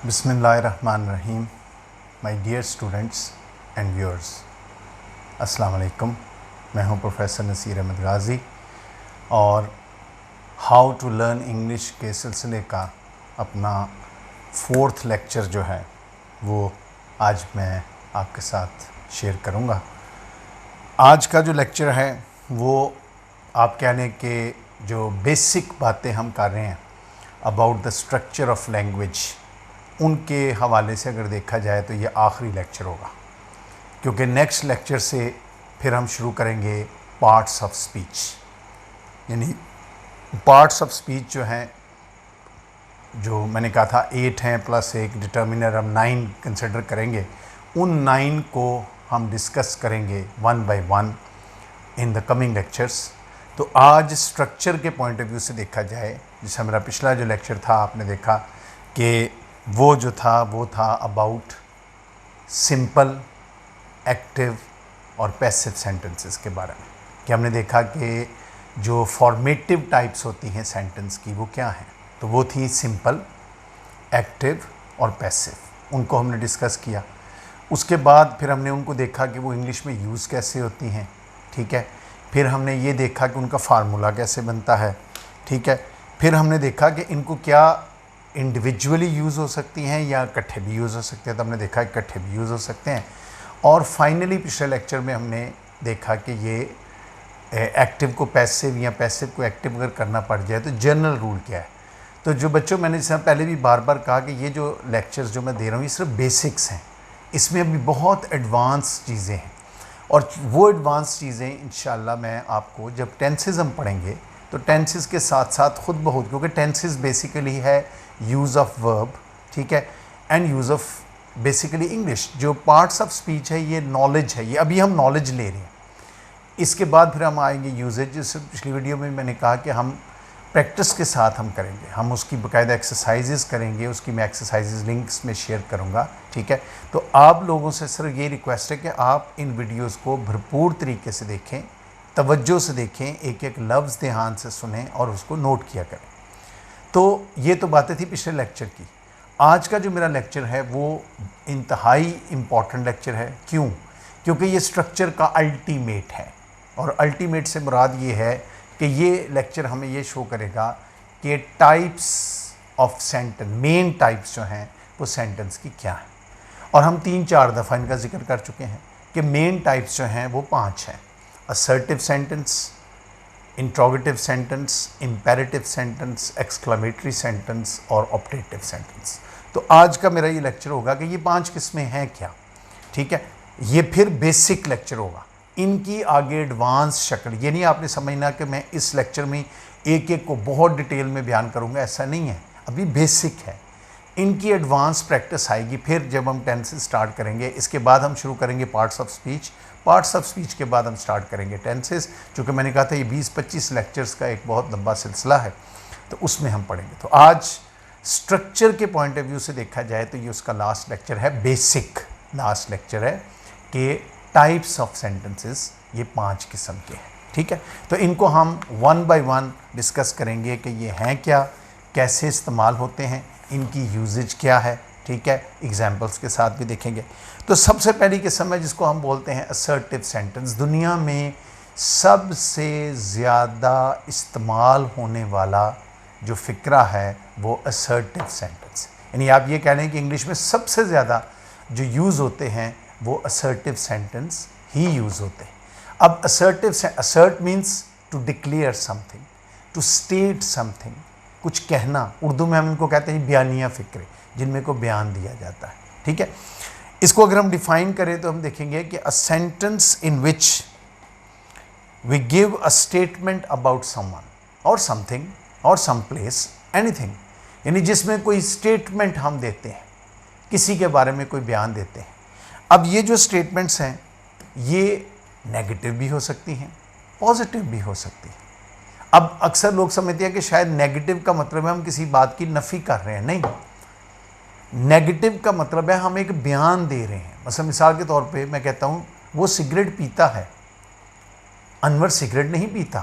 बिस्मिल्लाहिर्रहमानिर्रहीम। My dear students and viewers, अस्सलाम वालेकुम। मैं हूं प्रोफेसर नसीर अहमद गाज़ी और हाउ टू लर्न इंग्लिश के सिलसिले का अपना 4th लेक्चर जो है वो आज मैं आपके साथ शेयर करूंगा। आज का जो लेक्चर है वो आप कहने के जो बेसिक बातें हम कर रहे हैं about the structure of language, उनके हवाले से अगर देखा जाए तो ये आखिरी लेक्चर होगा, क्योंकि नेक्स्ट लेक्चर से फिर हम शुरू करेंगे पार्ट्स ऑफ स्पीच। यानी पार्ट्स ऑफ स्पीच जो हैं, जो मैंने कहा था 8 हैं प्लस एक डिटर्मिनर, हम 9 कंसिडर करेंगे। उन 9 को हम डिस्कस करेंगे one by one in the coming lectures. तो आज स्ट्रक्चर के पॉइंट ऑफ व्यू से देखा जाए, जैसे मेरा पिछला जो लेक्चर था आपने देखा कि वो था अबाउट सिंपल, एक्टिव और पैसिव सेंटेंसेस के बारे में, कि हमने देखा कि जो फॉर्मेटिव टाइप्स होती हैं सेंटेंस की वो क्या हैं। तो वो थी सिंपल, एक्टिव और पैसिव, उनको हमने डिस्कस किया। उसके बाद फिर हमने उनको देखा कि वो इंग्लिश में यूज़ कैसे होती हैं, ठीक है। फिर हमने ये देखा कि उनका फार्मूला कैसे बनता है, ठीक है। फिर हमने देखा कि इनको क्या इंडिविजुअली यूज़ हो सकती हैं या इकट्ठे भी यूज़ हो सकते हैं। तो हमने देखा इकट्ठे भी यूज़ हो सकते हैं। और फाइनली पिछले लेक्चर में हमने देखा कि ये एक्टिव को पैसिव या पैसिव को एक्टिव अगर करना पड़ जाए तो जनरल रूल क्या है। तो जो बच्चों, मैंने जैसे पहले भी बार बार कहा कि ये जो लेक्चर्स जो मैं दे रहा हूँ ये सिर्फ बेसिक्स हैं, इसमें अभी बहुत एडवांस चीज़ें हैं। और वो एडवांस चीज़ें इंशाल्लाह मैं आपको, जब टेंसेस हम पढ़ेंगे तो टेंसेस के साथ साथ खुद ब खुद, क्योंकि टेंसेस बेसिकली है यूज़ ऑफ वर्ब, ठीक है, and use of basically English. जो पार्ट्स ऑफ स्पीच है ये नॉलेज है, ये अभी हम नॉलेज ले रहे हैं। इसके बाद फिर हम आएंगे यूजेज। जैसे पिछली वीडियो में मैंने कहा कि हम प्रैक्टिस के साथ हम करेंगे, हम उसकी बाकायदा एक्सरसाइजेस करेंगे, उसकी मैं एक्सरसाइजेस लिंक्स में शेयर करूंगा, ठीक है। तो आप लोगों से सिर्फ ये रिक्वेस्ट है कि आप इन वीडियोस को भरपूर तरीके से देखें, तवज्जो से देखें, एक एक लफ्ज़ ध्यान से सुनें और उसको नोट किया करें। तो ये तो बातें थी पिछले लेक्चर की। आज का जो मेरा लेक्चर है वो इंतहाई इम्पॉर्टेंट लेक्चर है। क्यों? क्योंकि ये स्ट्रक्चर का अल्टीमेट है। और अल्टीमेट से मुराद ये है कि ये लेक्चर हमें ये शो करेगा कि types of sentence, main types जो हैं वो सेंटेंस की क्या है। और हम 3-4 दफ़ा इनका जिक्र कर चुके हैं कि मेन टाइप्स जो हैं वो 5 हैं: assertive sentence, interrogative sentence, imperative sentence, exclamatory sentence और ऑप्टेटिव सेंटेंस। तो आज का मेरा ये लेक्चर होगा कि ये 5 किस्में हैं क्या, ठीक है। ये फिर बेसिक लेक्चर होगा, इनकी आगे एडवांस शक्ल। ये नहीं आपने समझना कि मैं इस लेक्चर में एक एक को बहुत डिटेल में बयान करूँगा, ऐसा नहीं है। अभी बेसिक है, इनकी एडवांस प्रैक्टिस आएगी फिर जब हम टेंसेस स्टार्ट करेंगे। इसके बाद हम शुरू करेंगे parts of speech. Parts of speech के बाद हम स्टार्ट करेंगे टेंसेस, चूँकि मैंने कहा था ये 20-25 लेक्चर्स का एक बहुत लंबा सिलसिला है, तो उसमें हम पढ़ेंगे। तो आज स्ट्रक्चर के पॉइंट ऑफ व्यू से देखा जाए तो ये उसका लास्ट लेक्चर है, बेसिक लास्ट लेक्चर है कि टाइप्स ऑफ सेंटेंसेस ये 5 किस्म के हैं, ठीक है। तो इनको हम वन बाय वन डिस्कस करेंगे कि ये हैं क्या, कैसे इस्तेमाल होते हैं, इनकी यूजेज क्या है, ठीक है। एग्जाम्पल्स के साथ भी देखेंगे। तो सबसे पहली किस्म है जिसको हम बोलते हैं असर्टिव सेंटेंस। दुनिया में सबसे ज़्यादा इस्तेमाल होने वाला जो फ़िक्रा है वो असर्टिव सेंटेंस। यानी आप ये कह रहे हैं कि इंग्लिश में सबसे ज़्यादा जो यूज़ होते हैं वो असर्टिव सेंटेंस ही यूज़ होते हैं। अब assert means to declare something, to state something, कुछ कहना। उर्दू में हम इनको कहते हैं बयानिया फ़िक्रे, जिनमें को बयान दिया जाता है, ठीक है। इसको अगर हम डिफ़ाइन करें तो हम देखेंगे कि a sentence in which we give a statement about someone और समथिंग और सम प्लेस, एनीथिंग। यानी जिसमें कोई स्टेटमेंट हम देते हैं, किसी के बारे में कोई बयान देते हैं। अब ये जो स्टेटमेंट्स हैं ये नेगेटिव भी हो सकती हैं, पॉजिटिव भी हो सकती हैं। अब अक्सर लोग समझते हैं कि शायद नेगेटिव का मतलब है हम किसी बात की नफ़ी कर रहे हैं। नहीं, नेगेटिव का मतलब है हम एक बयान दे रहे हैं। मतलब मिसाल के तौर पे मैं कहता हूँ वो सिगरेट पीता है, अनवर सिगरेट नहीं पीता,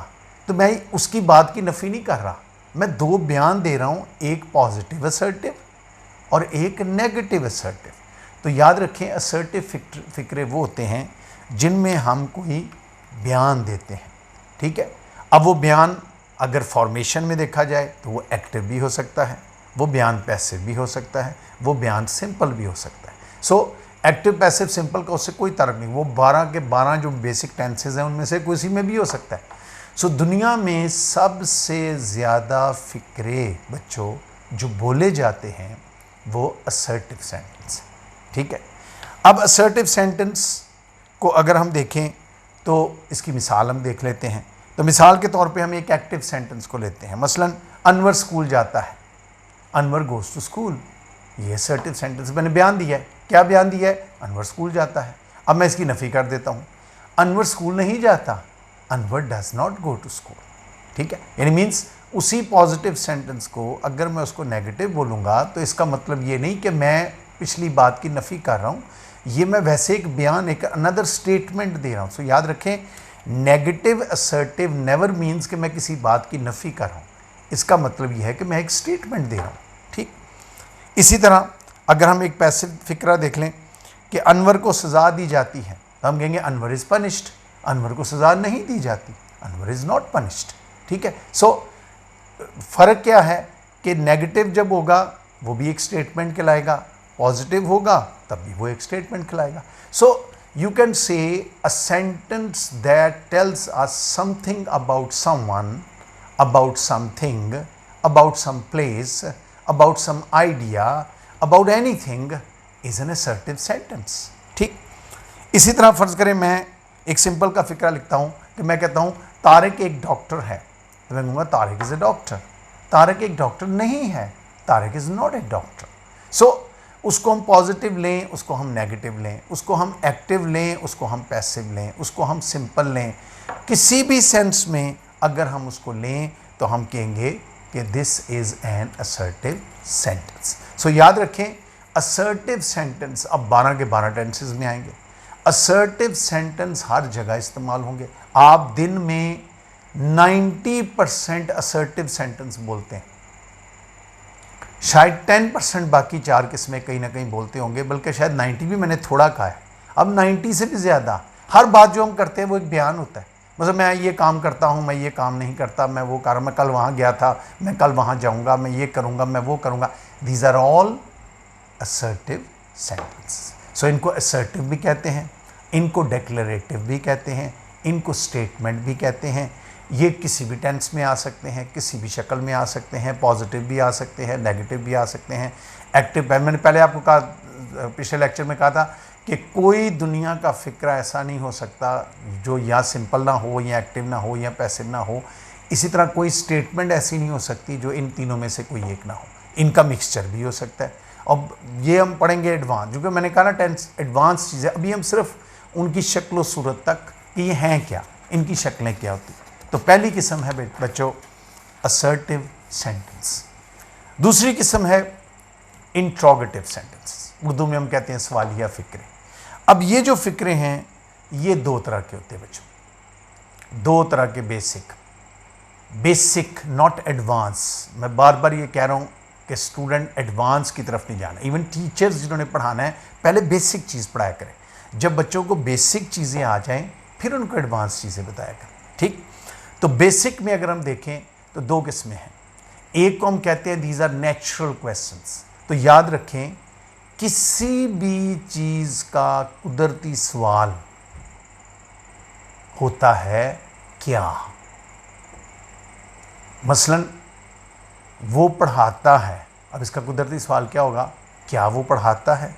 तो मैं उसकी बात की नफ़ी नहीं कर रहा, मैं 2 बयान दे रहा हूँ, एक पॉजिटिव असर्टिव और एक नेगेटिव असर्टिव। तो याद रखें असर्टिव फ़िक्रे वो होते हैं जिनमें हम कोई बयान देते हैं, ठीक है। अब वो बयान अगर फॉर्मेशन में देखा जाए तो वो एक्टिव भी हो सकता है, वो बयान पैसिव भी हो सकता है, वो बयान सिंपल भी हो सकता है। सो एक्टिव पैसिव सिंपल का उससे कोई तर्क नहीं, वो 12 के 12 जो बेसिक टेंसेज हैं उनमें से किसी में भी हो सकता है। सो दुनिया में सबसे ज़्यादा फ़िक्रे बच्चों जो बोले जाते हैं वो असर्टिव सेंटेंस, ठीक है। अब असर्टिव सेंटेंस को अगर हम देखें तो इसकी मिसाल हम देख लेते हैं। तो मिसाल के तौर पे हम एक एक्टिव सेंटेंस को लेते हैं, मसलन अनवर स्कूल जाता है, अनवर गोज़ टू स्कूल। ये असर्टिव सेंटेंस मैंने बयान दिया है। क्या बयान दिया है? अनवर स्कूल जाता है। अब मैं इसकी नफ़ी कर देता हूँ, अनवर स्कूल नहीं जाता, Anwar does not go to school, ठीक है। यानी मीन्स उसी पॉजिटिव सेंटेंस को अगर मैं उसको नेगेटिव बोलूँगा तो इसका मतलब ये नहीं कि मैं पिछली बात की नफ़ी कर रहा हूँ, ये मैं वैसे एक बयान, एक अनदर स्टेटमेंट दे रहा हूँ। सो याद रखें, नेगेटिव असर्टिव नेवर मीन्स कि मैं किसी बात की नफ़ी कर रहा हूँ, इसका मतलब यह है कि मैं एक स्टेटमेंट दे रहा हूँ, ठीक। इसी तरह अगर हम एक पैसिव फ़िक्रा देख लें कि अनवर को सज़ा दी जाती है, तो हम कहेंगे अनवर इज़ पनिश्ड। अनवर को सज़ा नहीं दी जाती, अनवर इज़ नॉट पनिश्ड, ठीक है। सो फ़र्क क्या है कि नेगेटिव जब होगा वो भी एक स्टेटमेंट कहलाएगा, पॉजिटिव होगा तब भी वो एक स्टेटमेंट कहलाएगा। सो you can say a sentence that tells us something about someone, about something, about some place, about some idea, about anything is an assertive sentence, ठीक। इसी तरह फ़र्ज़ करें मैं एक सिंपल का फ़िक्रा लिखता हूँ कि मैं कहता हूँ तारिक एक डॉक्टर है, तो मैं कहूँगा Tariq is a doctor. Tariq एक डॉक्टर नहीं है, Tariq is not a doctor. So उसको हम पॉजिटिव लें, उसको हम नेगेटिव लें, उसको हम एक्टिव लें, उसको हम पैसिव लें, उसको हम सिंपल लें, किसी भी सेंस में अगर हम उसको लें तो हम कहेंगे कि this is an assertive sentence. So याद रखें, असर्टिव सेंटेंस अब 12 के 12 टेंसेस में आएंगे। असर्टिव सेंटेंस हर जगह इस्तेमाल होंगे। आप दिन में 90% असर्टिव सेंटेंस बोलते हैं, शायद 10% बाकी 4 किस्में कहीं ना कहीं बोलते होंगे, बल्कि शायद 90 भी मैंने थोड़ा कहा है, अब 90 से भी ज़्यादा। हर बात जो हम करते हैं वो एक बयान होता है। मतलब मैं ये काम करता हूँ, मैं ये काम नहीं करता, मैं वो कर, मैं कल वहाँ गया था, मैं कल वहाँ जाऊँगा, मैं ये करूँगा, मैं वो करूँगा। These are all assertive sentence. So इनको असर्टिव भी कहते हैं, इनको डिक्लेरेटिव भी कहते हैं, इनको स्टेटमेंट भी कहते हैं। ये किसी भी टेंस में आ सकते हैं, किसी भी शक्ल में आ सकते हैं, पॉजिटिव भी आ सकते हैं, नेगेटिव भी आ सकते हैं, एक्टिव। मैंने पहले आपको कहा, पिछले लेक्चर में कहा था कि कोई दुनिया का फ़िक्रा ऐसा नहीं हो सकता जो या सिंपल ना हो, या एक्टिव ना हो, या पैसिव ना हो। इसी तरह कोई स्टेटमेंट ऐसी नहीं हो सकती जो इन तीनों में से कोई एक ना हो, इनका मिक्सचर भी हो सकता है। अब ये हम पढ़ेंगे एडवांस, क्योंकि मैंने कहा ना टेंस एडवांस चीज़ें, अभी हम सिर्फ उनकी शक्ल सूरत तक कि ये हैं क्या, इनकी शक्लें क्या होती। तो पहली किस्म है बच्चों असर्टिव सेंटेंस। दूसरी किस्म है इंट्रोगेटिव सेंटेंस, उर्दू में हम कहते हैं सवालिया फ़िक्रे। अब ये जो फ़िक्रे हैं ये 2 तरह के होते हैं बच्चों, 2 तरह के बेसिक नॉट एडवांस। मैं बार बार ये कह रहा हूँ कि स्टूडेंट एडवांस की तरफ नहीं जाना। इवन टीचर्स जिन्होंने पढ़ाना है पहले बेसिक चीज़ पढ़ाया करें। जब बच्चों को बेसिक चीज़ें आ जाएं फिर उनको एडवांस चीज़ें बताया करें, ठीक। तो बेसिक में अगर हम देखें तो 2 किस्में हैं। एक को हम कहते हैं दीज आर नेचुरल क्वेश्चंस। तो याद रखें, किसी भी चीज़ का कुदरती सवाल होता है क्या। मसलन वो पढ़ाता है, अब इसका कुदरती सवाल क्या होगा, क्या वो पढ़ाता है।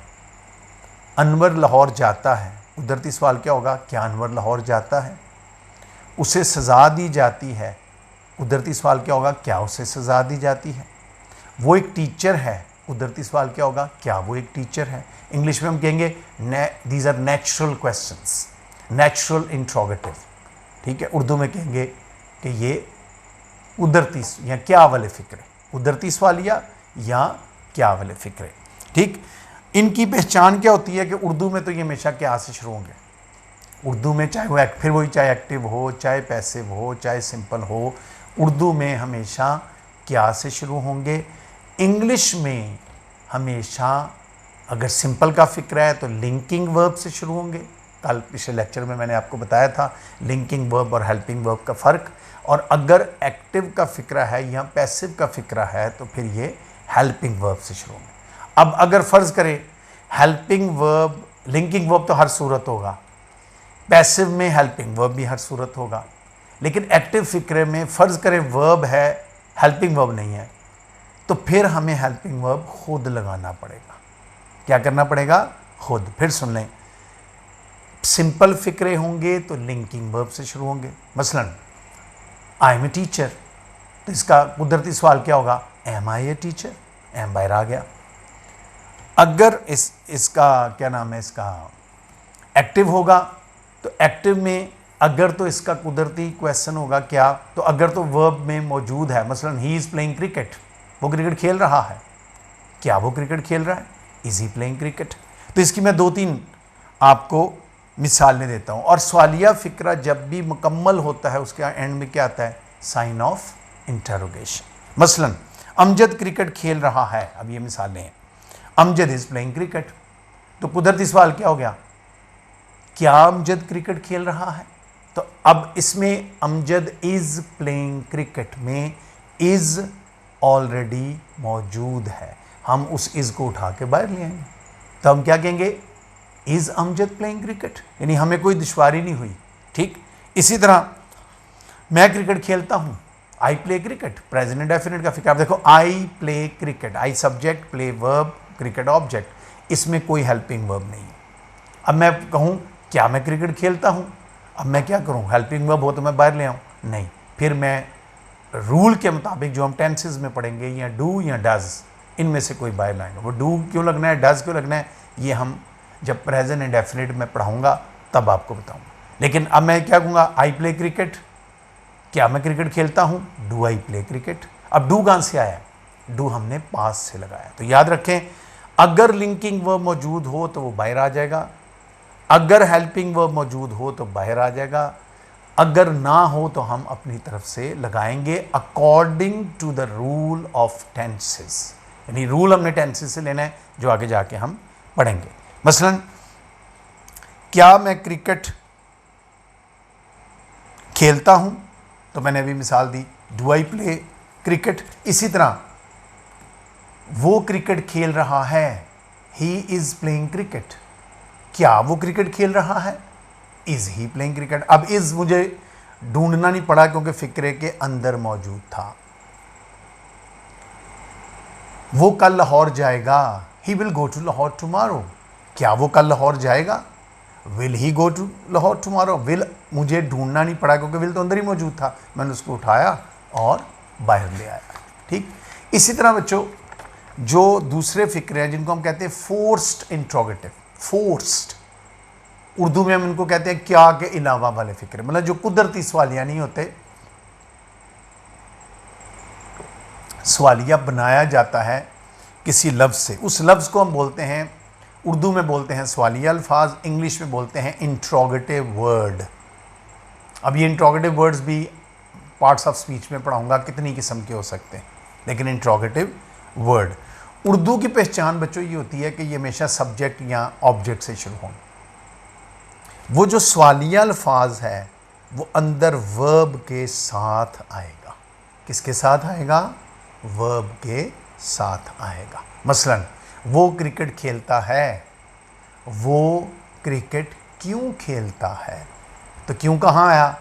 अनवर लाहौर जाता है, कुदरती सवाल क्या होगा, क्या अनवर लाहौर जाता है। उसे सज़ा दी जाती है, कुदरती सवाल क्या होगा, क्या उसे सज़ा दी जाती है। वो एक टीचर है, कुदरती सवाल क्या होगा, क्या वो एक टीचर है। इंग्लिश में हम कहेंगे these are natural questions, natural interrogative, ठीक है। उर्दू में कहेंगे कि ये कुदरती या क्या वाले फ़िक्रे, कुदरती सवालिया या क्या वाले फ़िक्रे, ठीक। इनकी पहचान क्या होती है कि उर्दू में तो ये हमेशा क्या से शुरू होंगे। उर्दू में चाहे वो फिर वही, चाहे एक्टिव हो, चाहे पैसिव हो, चाहे सिंपल हो, उर्दू में हमेशा क्या से शुरू होंगे। इंग्लिश में हमेशा अगर सिंपल का फ़िक्रा है तो लिंकिंग वर्ब से शुरू होंगे। कल पिछले लेक्चर में मैंने आपको बताया था लिंकिंग वर्ब और हेल्पिंग वर्ब का फ़र्क। और अगर एक्टिव का फ़िक्रा है या पैसिव का फ़िक्रा है तो फिर ये हेल्पिंग वर्ब से शुरू होंगे। अब अगर फ़र्ज़ करें हेल्पिंग वर्ब, लिंकिंग वर्ब तो हर सूरत होगा, पैसिव में हेल्पिंग वर्ब भी हर सूरत होगा, लेकिन एक्टिव फ़िक्रे में फ़र्ज़ करें वर्ब है, हेल्पिंग वर्ब नहीं है, तो फिर हमें हेल्पिंग वर्ब खुद लगाना पड़ेगा। क्या करना पड़ेगा? खुद। फिर सुन लें, सिंपल फ़िक्रे होंगे तो लिंकिंग वर्ब से शुरू होंगे। मसलन आई एम ए टीचर, तो इसका कुदरती सवाल क्या होगा? Am I a teacher, am बाहर आ गया। अगर इसका क्या नाम है, इसका एक्टिव होगा तो एक्टिव में अगर तो इसका कुदरती क्वेश्चन होगा क्या, तो अगर तो वर्ब में मौजूद है, मसलन ही इज़ प्लेइंग क्रिकेट, वो क्रिकेट खेल रहा है, क्या वो क्रिकेट खेल रहा है? Is he playing cricket? तो इसकी मैं 2-3 आपको मिसालें देता हूँ। और सवालिया फ़िक्रा जब भी मुकम्मल होता है उसके एंड में क्या आता है? Sign of interrogation. मसलन अमजद क्रिकेट खेल रहा है, अब ये मिसालें हैं, अमजद इज़ प्लेइंग क्रिकेट, तो कुदरती सवाल क्या हो गया? क्या अमजद क्रिकेट खेल रहा है? तो अब इसमें अमजद इज़ प्लेइंग क्रिकेट में इज़ ऑलरेडी मौजूद है, हम उस इज़ को उठा के बाहर ले आएंगे, तो हम क्या कहेंगे? इज़ अमजद प्लेइंग क्रिकेट, यानी हमें कोई दुश्वारी नहीं हुई। ठीक इसी तरह मैं क्रिकेट खेलता हूँ, I play cricket, present indefinite का फिक्र। आप देखो, I play cricket, I subject, play verb, cricket object, इसमें कोई हेल्पिंग वर्ब नहीं है। अब मैं कहूँ क्या मैं क्रिकेट खेलता हूँ, अब मैं क्या करूँ? हेल्पिंग वर्ब हो तो मैं बाहर ले आऊँ? नहीं, फिर मैं रूल के मुताबिक जो हम टेंसेज में पढ़ेंगे, या डू या डज, इनमें से कोई बाहर लाएंगे। वो डू क्यों लगना है, डज क्यों लगना है, ये हम जब प्रेजेंट इंडेफिनिट में पढ़ाऊँगा तब आपको बताऊँगा। लेकिन अब मैं क्या कहूँगा? आई प्ले क्रिकेट, क्या मैं क्रिकेट खेलता हूँ? Do I play cricket. अब डू कहाँ से आया? डू हमने पास से लगाया। तो याद रखें, अगर लिंकिंग वर्ब मौजूद हो तो वो बाहर आ जाएगा, अगर हेल्पिंग वर्ब मौजूद हो तो बाहर आ जाएगा, अगर ना हो तो हम अपनी तरफ से लगाएंगे according to the rule of tenses. यानी रूल हमने टेंसेस से लेना है जो आगे जाके हम पढ़ेंगे। मसलन क्या मैं क्रिकेट खेलता हूं, तो मैंने अभी मिसाल दी, डू आई प्ले क्रिकेट। इसी तरह वो क्रिकेट खेल रहा है, ही इज़ प्लेइंग क्रिकेट, क्या वो क्रिकेट खेल रहा है? Is he playing cricket. अब इज़ मुझे ढूंढना नहीं पड़ा क्योंकि फिक्रे के अंदर मौजूद था। वो कल लाहौर जाएगा, he will go to Lahore tomorrow, क्या वो कल लाहौर जाएगा? Will he go to Lahore tomorrow. Will मुझे ढूंढना नहीं पड़ा क्योंकि विल तो अंदर ही मौजूद था, मैंने उसको उठाया और बाहर ले आया। ठीक इसी तरह बच्चों, जो दूसरे फिक्रे हैं जिनको हम कहते हैं फोर्स्ड इंट्रोगेटिव, फोर्स्ड, उर्दू में हम इनको कहते हैं क्या के अलावा वाले फिक्रे, मतलब जो कुदरती सवालिया नहीं होते, सवालिया बनाया जाता है किसी लफ्ज़ से, उस लफ्ज़ को हम बोलते हैं, उर्दू में बोलते हैं सवालिया अल्फाज, इंग्लिश में बोलते हैं इंट्रोगेटिव वर्ड। अब ये इंट्रोगेटिव वर्ड्स भी पार्ट्स ऑफ स्पीच में पढ़ाऊंगा कितनी किस्म के हो सकते हैं, लेकिन इंट्रोगेटिव वर्ड, उर्दू की पहचान बच्चों ये होती है कि ये हमेशा सब्जेक्ट या ऑब्जेक्ट से शुरू होंगे। वो जो सवालिया अल्फाज है वो अंदर वर्ब के साथ आएगा। किसके साथ आएगा? वर्ब के साथ आएगा। मसलन वो क्रिकेट खेलता है, वो क्रिकेट क्यों खेलता है, तो क्यों कहाँ आया?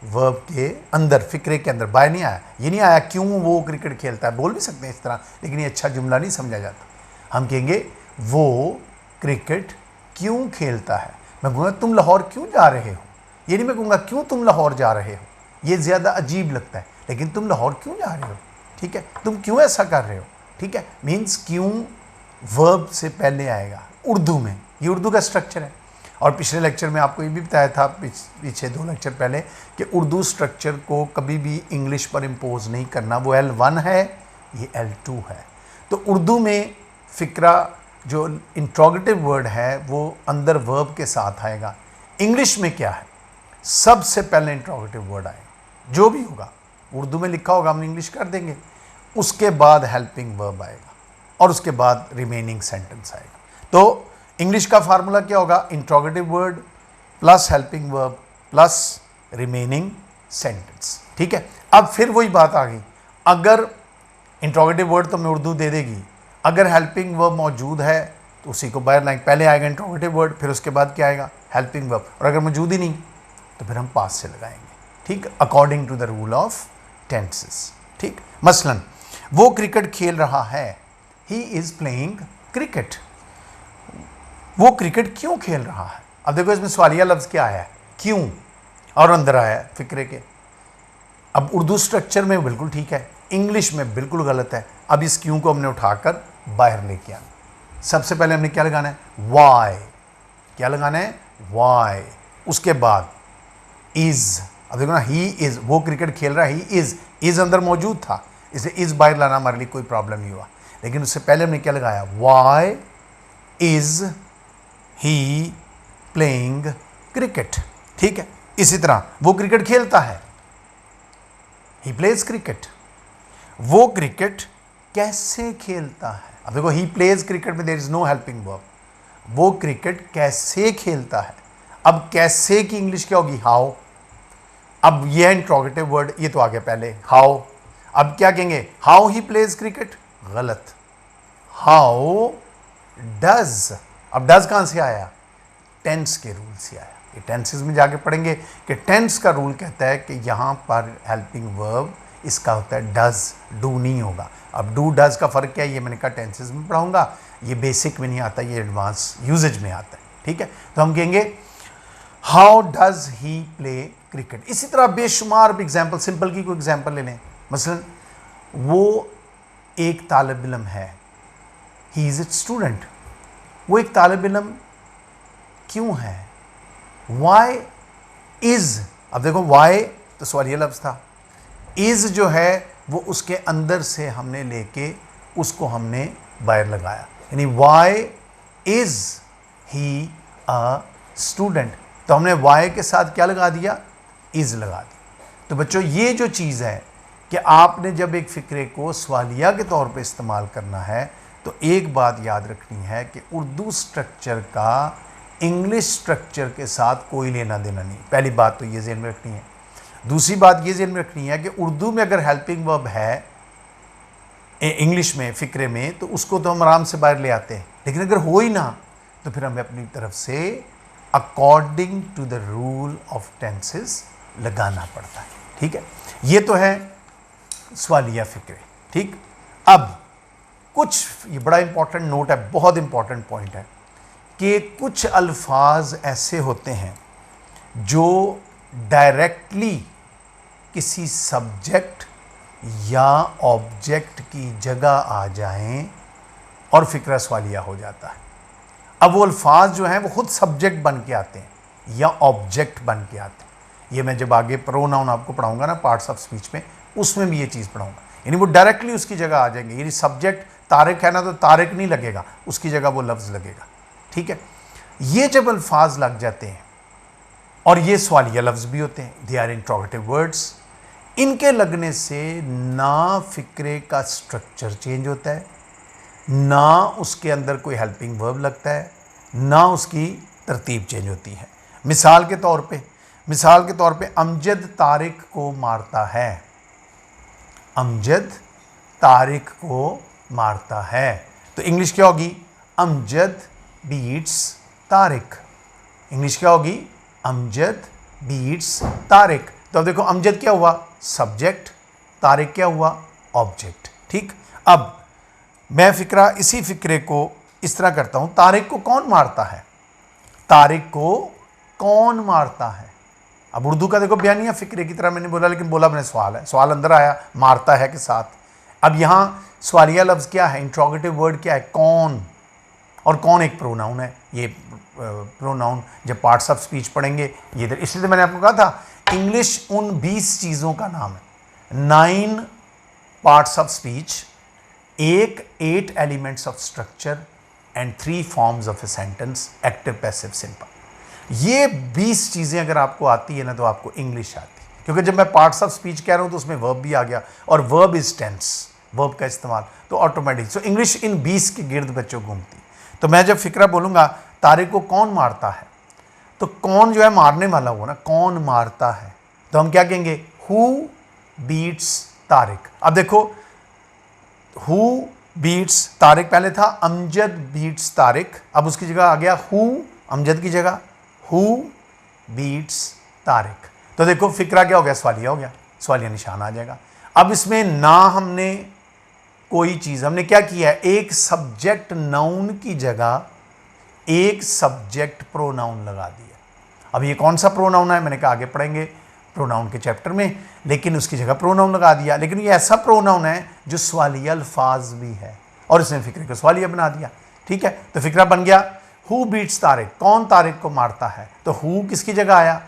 वर्ब के अंदर, फिक्रे के अंदर, बाहर नहीं आया। ये नहीं आया क्यों वो क्रिकेट खेलता है, बोल भी सकते हैं इस तरह, लेकिन ये अच्छा जुमला नहीं समझा जाता। हम कहेंगे वो क्रिकेट क्यों खेलता है। मैं कहूँगा तुम लाहौर क्यों जा रहे हो, ये नहीं मैं कहूँगा क्यों तुम लाहौर जा रहे हो, ये ज़्यादा अजीब लगता है, लेकिन तुम लाहौर क्यों जा रहे हो, ठीक है, तुम क्यों ऐसा कर रहे हो, ठीक है, मीन्स क्यों वर्ब से पहले आएगा उर्दू में, ये उर्दू का स्ट्रक्चर है। और पिछले लेक्चर में आपको ये भी बताया था, पीछे 2 लेक्चर पहले, कि उर्दू स्ट्रक्चर को कभी भी इंग्लिश पर इम्पोज नहीं करना। वो L1 है, ये L2 है। तो उर्दू में फ़िक्रा जो इंट्रोगेटिव वर्ड है वो अंदर वर्ब के साथ आएगा। इंग्लिश में क्या है, सबसे पहले इंट्रोगेटिव वर्ड आएगा, जो भी होगा उर्दू में लिखा होगा हम इंग्लिश कर देंगे, उसके बाद हेल्पिंग वर्ब आएगा। और उसके बाद रिमेनिंग सेंटेंस आएगा। तो इंग्लिश का फार्मूला क्या होगा? Interrogative word plus helping verb plus remaining sentence. ठीक है, अब फिर वही बात आ गई, अगर इंट्रोगेटिव वर्ड तो हमें उर्दू दे देगी, अगर हेल्पिंग वर्ब मौजूद है तो उसी को बाहर लाएंगे। पहले आएगा इंट्रोगेटिव वर्ड, फिर उसके बाद क्या आएगा? Helping verb. और अगर मौजूद ही नहीं तो फिर हम पास से लगाएंगे। ठीक, according to the rule of tenses. ठीक, मसलन वो क्रिकेट खेल रहा है, ही इज प्लेइंग क्रिकेट। वो क्रिकेट क्यों खेल रहा है? अब देखो इसमें सवालिया लफ्ज़ क्या आया है? क्यों, और अंदर आया है फिक्रे के। अब उर्दू स्ट्रक्चर में बिल्कुल ठीक है, इंग्लिश में बिल्कुल गलत है। अब इस क्यों को हमने उठाकर बाहर लेके आना। सबसे पहले हमने क्या लगाना है? वाई। क्या लगाना है? वाई। उसके बाद इज। अब देखो ना, ही इज, वो क्रिकेट खेल रहा है, ही इज अंदर मौजूद था, इसे इज बाहर लाना हमारे लिए कोई प्रॉब्लम नहीं हुआ। लेकिन उससे पहले हमने क्या लगाया? Why is he playing cricket. ठीक है, इसी तरह वो क्रिकेट खेलता है, ही प्लेज क्रिकेट। वो क्रिकेट कैसे खेलता है? अब देखो, ही प्लेज क्रिकेट में there is no helping verb. वो क्रिकेट कैसे खेलता है? अब कैसे की इंग्लिश क्या होगी? हाउ। अब ये है इंट्रोगेटिव वर्ड, ये तो आ गया पहले, हाउ। अब क्या कहेंगे? How he plays cricket? गलत, हाउ डज। अब डज कहां से आया? टेंस के रूल से आया। ये टेंसेस में जाके पढ़ेंगे कि टेंस का रूल कहता है कि यहाँ पर हेल्पिंग वर्ब इसका होता है डज, डू नहीं होगा। अब डू डज का फ़र्क क्या है, ये मैंने कहा टेंसेस में पढ़ाऊंगा, ये बेसिक में नहीं आता, ये एडवांस यूजेज में आता है। ठीक है, तो हम कहेंगे how does he play cricket. इसी तरह बेशुमार एग्जाम्पल, सिंपल की कोई एग्जाम्पल ले लें। मसलन वो एक तालिब इल्म है, ही इज़ ए स्टूडेंट। वो एक तालिब इल्म क्यों है? Why is. अब देखो, वाई तो सवालिया लफ्ज़ था, इज जो है वो उसके अंदर से हमने लेके उसको हमने बाहर लगाया, यानी why is he a student. तो हमने वाई के साथ क्या लगा दिया? इज लगा दिया। तो बच्चों, ये जो चीज़ है कि आपने जब एक फ़िक्रे को सवालिया के तौर पे इस्तेमाल करना है तो एक बात याद रखनी है कि उर्दू स्ट्रक्चर का इंग्लिश स्ट्रक्चर के साथ कोई लेना देना नहीं। पहली बात तो ये ज़हन में रखनी है। दूसरी बात ये ज़हन में रखनी है कि उर्दू में अगर हेल्पिंग वर्ब है इंग्लिश में फ़िक्रे में, तो उसको तो हम आराम से बाहर ले आते हैं, लेकिन अगर हो ही ना तो फिर हमें अपनी तरफ से according to the rule of tenses लगाना पड़ता है। ठीक है, ये तो है सवालिया फ़िक्रे। ठीक, अब कुछ, ये बड़ा इंपॉर्टेंट नोट है, बहुत इंपॉर्टेंट पॉइंट है कि कुछ अल्फाज ऐसे होते हैं जो डायरेक्टली किसी सब्जेक्ट या ऑब्जेक्ट की जगह आ जाएं और फ़िक्रा सवालिया हो जाता है। अब वो अल्फाज जो हैं वो खुद सब्जेक्ट बन के आते हैं या ऑब्जेक्ट बन के आते हैं। ये मैं जब आगे प्रोनाउन आपको पढ़ाऊंगा ना, पार्ट्स ऑफ स्पीच में, उसमें भी ये चीज़ पढ़ाऊंगा। यानी वो डायरेक्टली उसकी जगह आ जाएंगे। यानी सब्जेक्ट तारिक है ना, तो तारिक नहीं लगेगा, उसकी जगह वो लफ्ज़ लगेगा। ठीक है, ये जब अल्फाज लग जाते हैं, और ये सवालिया लफ्ज़ भी होते हैं, दे आर इंट्रोगेटिव वर्ड्स, इनके लगने से ना फ़िक्रे का स्ट्रक्चर चेंज होता है, ना उसके अंदर कोई हेल्पिंग वर्ब लगता है, ना उसकी तरतीब चेंज होती है। मिसाल के तौर पे अमजद तारिक को मारता है। अमजद तारिक को मारता है, तो इंग्लिश क्या होगी? अमजद बीट्स तारिक। इंग्लिश क्या होगी? अमजद बीट्स तारिक। तो अब देखो, अमजद क्या हुआ? सब्जेक्ट, तारिक क्या हुआ? ऑब्जेक्ट। ठीक, अब मैं फ़िक्रा, इसी फ़िक्रे को इस तरह करता हूँ, तारिक को कौन मारता है? तारिक को कौन मारता है? अब उर्दू का देखो बयानिया फ़िक्रे की तरह मैंने बोला, लेकिन बोला मैंने सवाल है, सवाल अंदर आया मारता है के साथ। अब यहाँ सवालिया लफ्ज़ क्या है? इंट्रोगेटिव वर्ड क्या है? कौन। और कौन एक प्रोनाउन है। ये प्रोनाउन जब पार्ट्स ऑफ स्पीच पढ़ेंगे ये इधर, इसलिए तो मैंने आपको कहा था इंग्लिश उन 20 चीज़ों का नाम है। 9 parts of speech, 8 elements of structure and 3 forms of a sentence, active, passive, simple. ये 20 चीज़ें अगर आपको आती है ना तो आपको इंग्लिश आती है, क्योंकि जब मैं पार्ट्स ऑफ स्पीच कह रहा हूँ तो उसमें वर्ब भी आ गया, और वर्ब इज टेंस। वर्ब का इस्तेमाल, तो ऑटोमेटिक। सो इंग्लिश इन 20 के गिर्द बच्चों घूमती। तो मैं जब फिक्रा बोलूँगा तारिक को कौन मारता है, तो कौन जो है मारने वाला हुआ ना, कौन मारता है, तो हम क्या कहेंगे, हु बीट्स तारिक। अब देखो हु बीट्स तारिक पहले था अमजद बीट्स तारिक, अब उसकी जगह आ गया हु, अमजद की जगह हु बीट्स तारिक। तो देखो फिक्रा क्या हो गया, सवालिया हो गया, सवालिया निशान आ जाएगा। अब इसमें ना हमने कोई चीज़, हमने क्या किया है, एक सब्जेक्ट नाउन की जगह एक सब्जेक्ट प्रोनाउन लगा दिया। अब ये कौन सा प्रोनाउन है, मैंने कहा आगे पढ़ेंगे प्रोनाउन के चैप्टर में, लेकिन उसकी जगह प्रोनाउन लगा दिया। लेकिन ये ऐसा प्रोनाउन है जो सवालिया अल्फाज भी है, और इसने फिक्रे को सवालिया बना दिया। ठीक है, तो फिक्रा बन गया हु बीट्स तारिक, कौन तारिक को मारता है। तो हु किसकी जगह आया,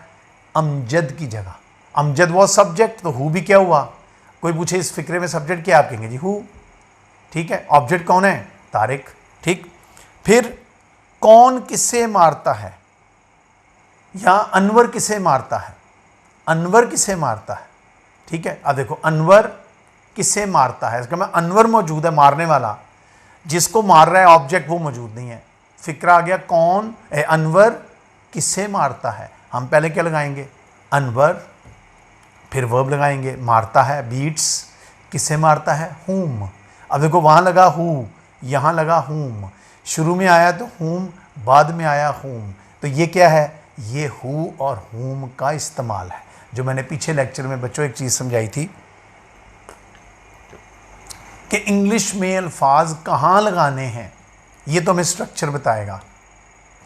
अमजद की जगह। अमजद वो सब्जेक्ट, तो हु भी क्या हुआ। कोई पूछे इस फिक्रे में सब्जेक्ट क्या, आप कहेंगे जी हु। ठीक है, ऑब्जेक्ट कौन है, तारिक। ठीक, फिर कौन किसे मारता है, या अनवर किसे मारता है, अनवर किसे मारता है। ठीक है, अब देखो अनवर किसे मारता है, इसका मैं अनवर मौजूद है मारने वाला, जिसको मार रहा है ऑब्जेक्ट वो मौजूद नहीं है। फिक्रा आ गया कौन, अनवर किसे मारता है। हम पहले क्या लगाएंगे, अनवर, फिर वर्ब लगाएंगे, मारता है, बीट्स, किसे मारता है, हुम। अब देखो वहाँ लगा हु, यहाँ लगा हुम, शुरू में आया तो हुम, बाद में आया हुम, तो ये क्या है, ये हु और हुम का इस्तेमाल है। जो मैंने पीछे लेक्चर में बच्चों एक चीज़ समझाई थी कि इंग्लिश में अल्फाज कहाँ लगाने हैं, ये तो हमें स्ट्रक्चर बताएगा,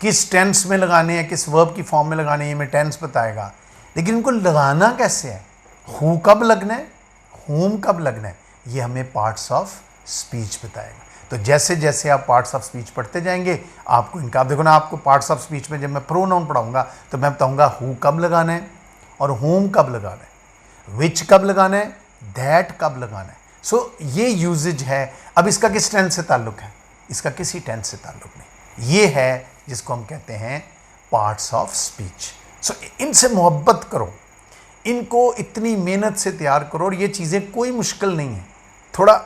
किस टेंस में लगाने हैं, किस वर्ब की फॉर्म में लगाने हैं, हमें टेंस बताएगा, लेकिन इनको लगाना कैसे है, हु कब लगना है, हुम कब लगना है, ये हमें पार्ट्स ऑफ स्पीच बताएगा। तो जैसे जैसे आप पार्ट्स ऑफ स्पीच पढ़ते जाएंगे आपको इनका, आप देखो ना, आपको पार्ट्स ऑफ स्पीच में जब मैं प्रोनाउन पढ़ाऊंगा तो मैं बताऊंगा हु कब लगाना है और हुम कब लगाना है, विच कब लगाना है, दैट कब लगाना है। सो ये यूजेज है। अब इसका किस टेंस से ताल्लुक है, इसका किसी टेंस से ताल्लुक नहीं, ये है जिसको हम कहते हैं पार्ट्स ऑफ स्पीच। सो इनसे मोहब्बत करो, इनको इतनी मेहनत से तैयार करो, और ये चीज़ें कोई मुश्किल नहीं है, थोड़ा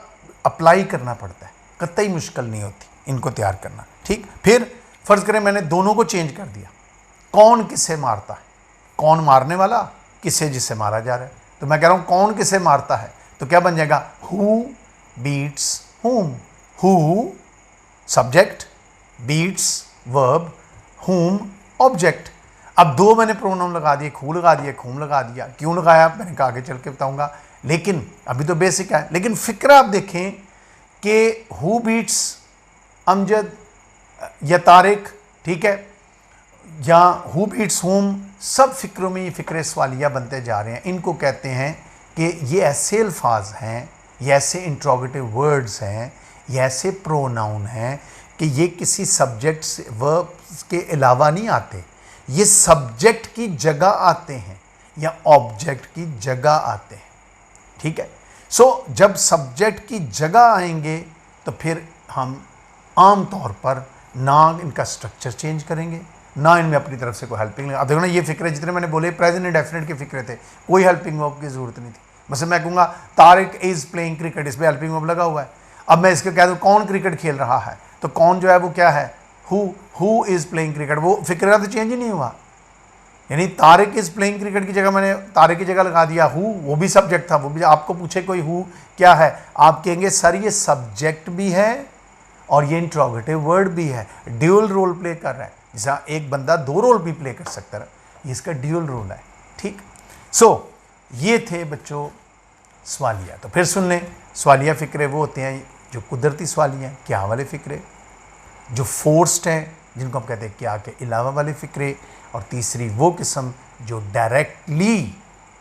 अप्लाई करना पड़ता है, कतई मुश्किल नहीं होती इनको तैयार करना। ठीक, फिर फर्ज करें मैंने दोनों को चेंज कर दिया, कौन किसे मारता है, कौन मारने वाला, किसे जिससे मारा जा रहा है, तो मैं कह रहा हूं कौन किसे मारता है, तो क्या बन जाएगा, हु बीट्स हुम, हु सब्जेक्ट, बीट्स वर्ब, हुम ऑब्जेक्ट। अब दो मैंने प्रोनाउन लगा दिए, हु लगा दिए, हुम लगा दिया। क्यों लगाया मैंने कहा आगे चल के बताऊंगा, लेकिन अभी तो बेसिक है। लेकिन फिक्रा आप देखें कि हु बीट्स अमजद या तारिक, ठीक है, या हु बीट्स हुम, सब फिक्रों में ये फिक्रे सवालिया बनते जा रहे हैं। इनको कहते हैं कि ये ऐसे अल्फाज हैं, ये ऐसे इंट्रोगेटिव वर्ड्स हैं, ये ऐसे प्रोनाउन हैं कि ये किसी सब्जेक्ट से वर्ब के अलावा नहीं आते, ये सब्जेक्ट की जगह आते हैं या ऑब्जेक्ट की जगह आते हैं। ठीक है, सो जब सब्जेक्ट की जगह आएंगे तो फिर हम आम तौर पर ना इनका स्ट्रक्चर चेंज करेंगे, ना इनमें अपनी तरफ से कोई हेल्पिंग नहीं। अब देखो ना, ये फिक्रे जितने मैंने बोले प्रेजेंट इंडेफिनिट के फिक्रे थे, कोई हेल्पिंग वर्ब की ज़रूरत नहीं थी। बस मैं कहूँगा तारिक इज़ प्लेइंग क्रिकेट, इस पर हेल्पिंग वर्ब लगा हुआ है। अब मैं इसके कह दूँ कौन क्रिकेट खेल रहा है, तो कौन जो है वो क्या है, हु इज़ प्लेइंग क्रिकेट, वो फिक्रा तो चेंज ही नहीं हुआ। यानी तारिक इज़ प्लेइंग क्रिकेट की जगह मैंने तारिक की जगह लगा दिया हु, वो भी सब्जेक्ट था, वो भी। आपको पूछे कोई हु क्या है, आप कहेंगे सर ये सब्जेक्ट भी है और ये इंट्रोगेटिव वर्ड भी है, ड्यूअल रोल प्ले कर रहा है। जहाँ एक बंदा दो रोल भी प्ले कर सकता है, ये इसका ड्यूअल रोल है। ठीक, सो ये थे बच्चों सवालिया। तो फिर सुन लें, सवालिया फ़िक्रे वो होते हैं जो कुदरती सवालिया हैं, क्या वाले फ़िक्रे, जो फोर्स्ड हैं जिनको हम कहते हैं क्या के अलावा वाले फ़िक्रे, और तीसरी वो किस्म जो डायरेक्टली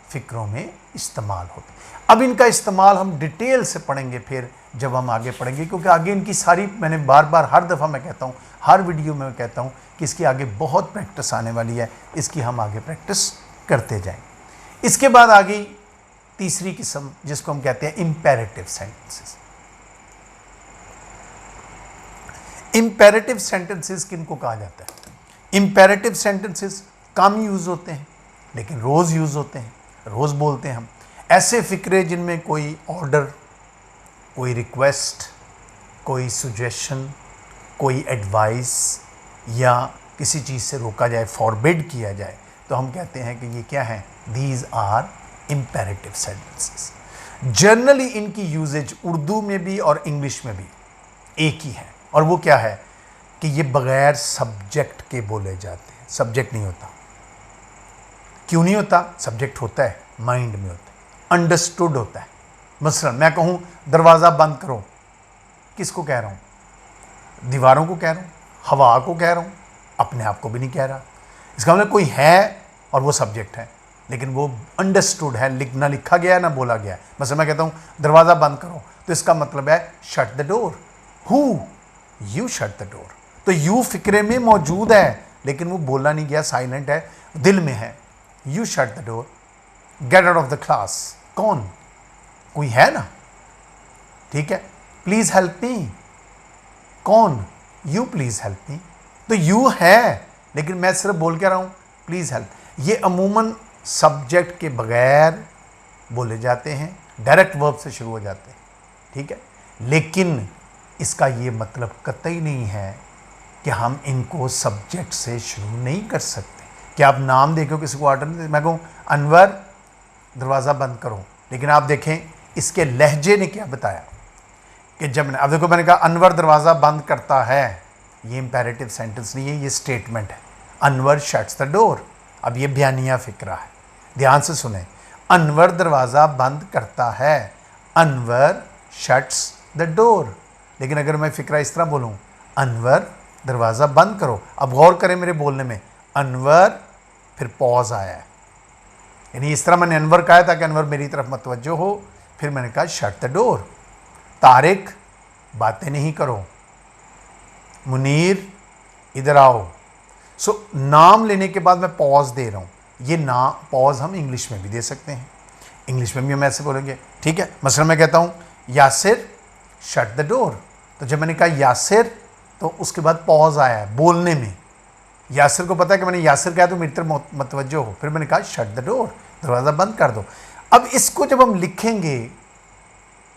फ़िक्रों में इस्तेमाल होते हैं। अब इनका इस्तेमाल हम डिटेल से पढ़ेंगे फिर जब हम आगे पढ़ेंगे, क्योंकि आगे इनकी सारी, मैंने बार बार हर दफ़ा मैं कहता हूँ, हर वीडियो में मैं कहता हूँ कि इसकी आगे बहुत प्रैक्टिस आने वाली है, इसकी हम आगे प्रैक्टिस करते जाएंगे। इसके बाद आ गई तीसरी किस्म जिसको हम कहते हैं इम्पेरेटिव सेंटेंसेस। इम्पेरेटिव सेंटेंसेस किनको कहा जाता है, इम्पेरेटिव सेंटेंसेस कम यूज़ होते हैं लेकिन रोज़ यूज़ होते हैं, रोज़ बोलते हैं हम। ऐसे फ़िक्रे जिनमें कोई ऑर्डर, कोई रिक्वेस्ट, कोई सुजेशन, कोई एडवाइस या किसी चीज़ से रोका जाए, फॉरबिड किया जाए, तो हम कहते हैं कि ये क्या है, these are imperative sentences. Generally इनकी यूजेज उर्दू में भी और इंग्लिश में भी एक ही है, और वो क्या है कि ये बगैर सब्जेक्ट के बोले जाते हैं। सब्जेक्ट नहीं होता। क्यों नहीं होता? सब्जेक्ट होता है, माइंड में होता है, अंडरस्टूड होता है। मसलन मैं कहूँ दरवाज़ा बंद करो, किसको कह रहा हूँ? दीवारों को कह रहा हूँ, हवा को कह रहा हूँ, अपने आप को भी नहीं कह रहा। इसका मतलब कोई है और वो सब्जेक्ट है, लेकिन वो अंडरस्टूड है, ना लिखा गया है ना बोला गया है। मतलब मैं कहता हूँ दरवाज़ा बंद करो, तो इसका मतलब है shut the door. Who? You shut the door. तो यू फिक्रे में मौजूद है, लेकिन वो बोला नहीं गया, साइलेंट है, दिल में है। You shut the door. Get out of the class. कौन? कोई है ना, ठीक है। Please help me. कौन? You please help me. तो यू है, लेकिन मैं सिर्फ बोल के रहा हूँ प्लीज़ हेल्प। ये अमूमन सब्जेक्ट के बगैर बोले जाते हैं, डायरेक्ट वर्ब से शुरू हो जाते हैं, ठीक है। लेकिन इसका ये मतलब कतई नहीं है कि हम इनको सब्जेक्ट से शुरू नहीं कर सकते। कि आप नाम देखो, किसी को ऑर्डर नहीं, मैं कहूँ अनवर दरवाज़ा बंद करो, लेकिन आप देखें इसके लहजे ने क्या बताया कि जब मैंने, अब देखो मैंने कहा अनवर दरवाज़ा बंद करता है, ये इम्पेरेटिव सेंटेंस नहीं है, ये स्टेटमेंट है। Anwar shuts the door. अब ये बयानिया फ़िक्रा है, ध्यान से सुने। अनवर दरवाज़ा बंद करता है, अनवर शट्स द डोर। लेकिन अगर मैं फ़िक्रा इस तरह बोलूँ, अनवर दरवाज़ा बंद करो, अब गौर करें मेरे बोलने में, अनवर फिर पॉज आया है, यानी इस तरह मैंने अनवर कहा ताकि अनवर मेरी तरफ मतवज्जो हो, फिर मैंने कहा शट द डोर। तारिक बातें नहीं करो, मुनीर इधर आओ। सो नाम लेने के बाद मैं पॉज दे रहा हूँ। ये ना पॉज हम इंग्लिश में भी दे सकते हैं, इंग्लिश में भी हम ऐसे बोलेंगे, ठीक है। मसलन मैं कहता हूँ यासिर शट द डोर, तो जब मैंने कहा यासिर तो उसके बाद पॉज आया है बोलने में। यासिर को पता है कि मैंने यासिर कहा तो मेरी तरफ मतवज्जो हो, फिर मैंने कहा शट द डोर, दरवाज़ा बंद कर दो। अब इसको जब हम लिखेंगे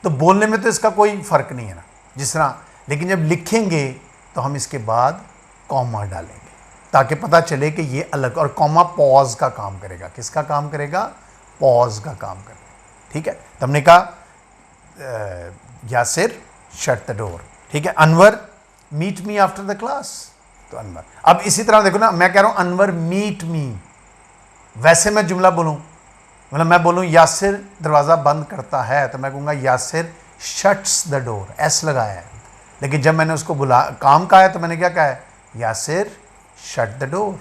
तो बोलने में तो इसका कोई फ़र्क नहीं है ना, जिस तरह, लेकिन जब लिखेंगे तो हम इसके बाद कॉमा डालेंगे ताकि पता चले कि ये अलग, और कॉमा पॉज का काम करेगा। किसका काम करेगा? पॉज का काम करेगा, ठीक है। तो हमने कहा यासिर शट द डोर, ठीक है। Anwar meet me after the class, तो अनवर। अब इसी तरह देखो ना, मैं कह रहा हूँ अनवर मीट मी, वैसे मैं जुमला बोलूँ, मतलब मैं बोलूँ यासिर दरवाज़ा बंद करता है, तो मैं कहूँगा Yasir shuts the door, S लगाया है। लेकिन जब मैंने उसको बुला काम कहा है तो मैंने क्या कहा है? Yasir shut the door.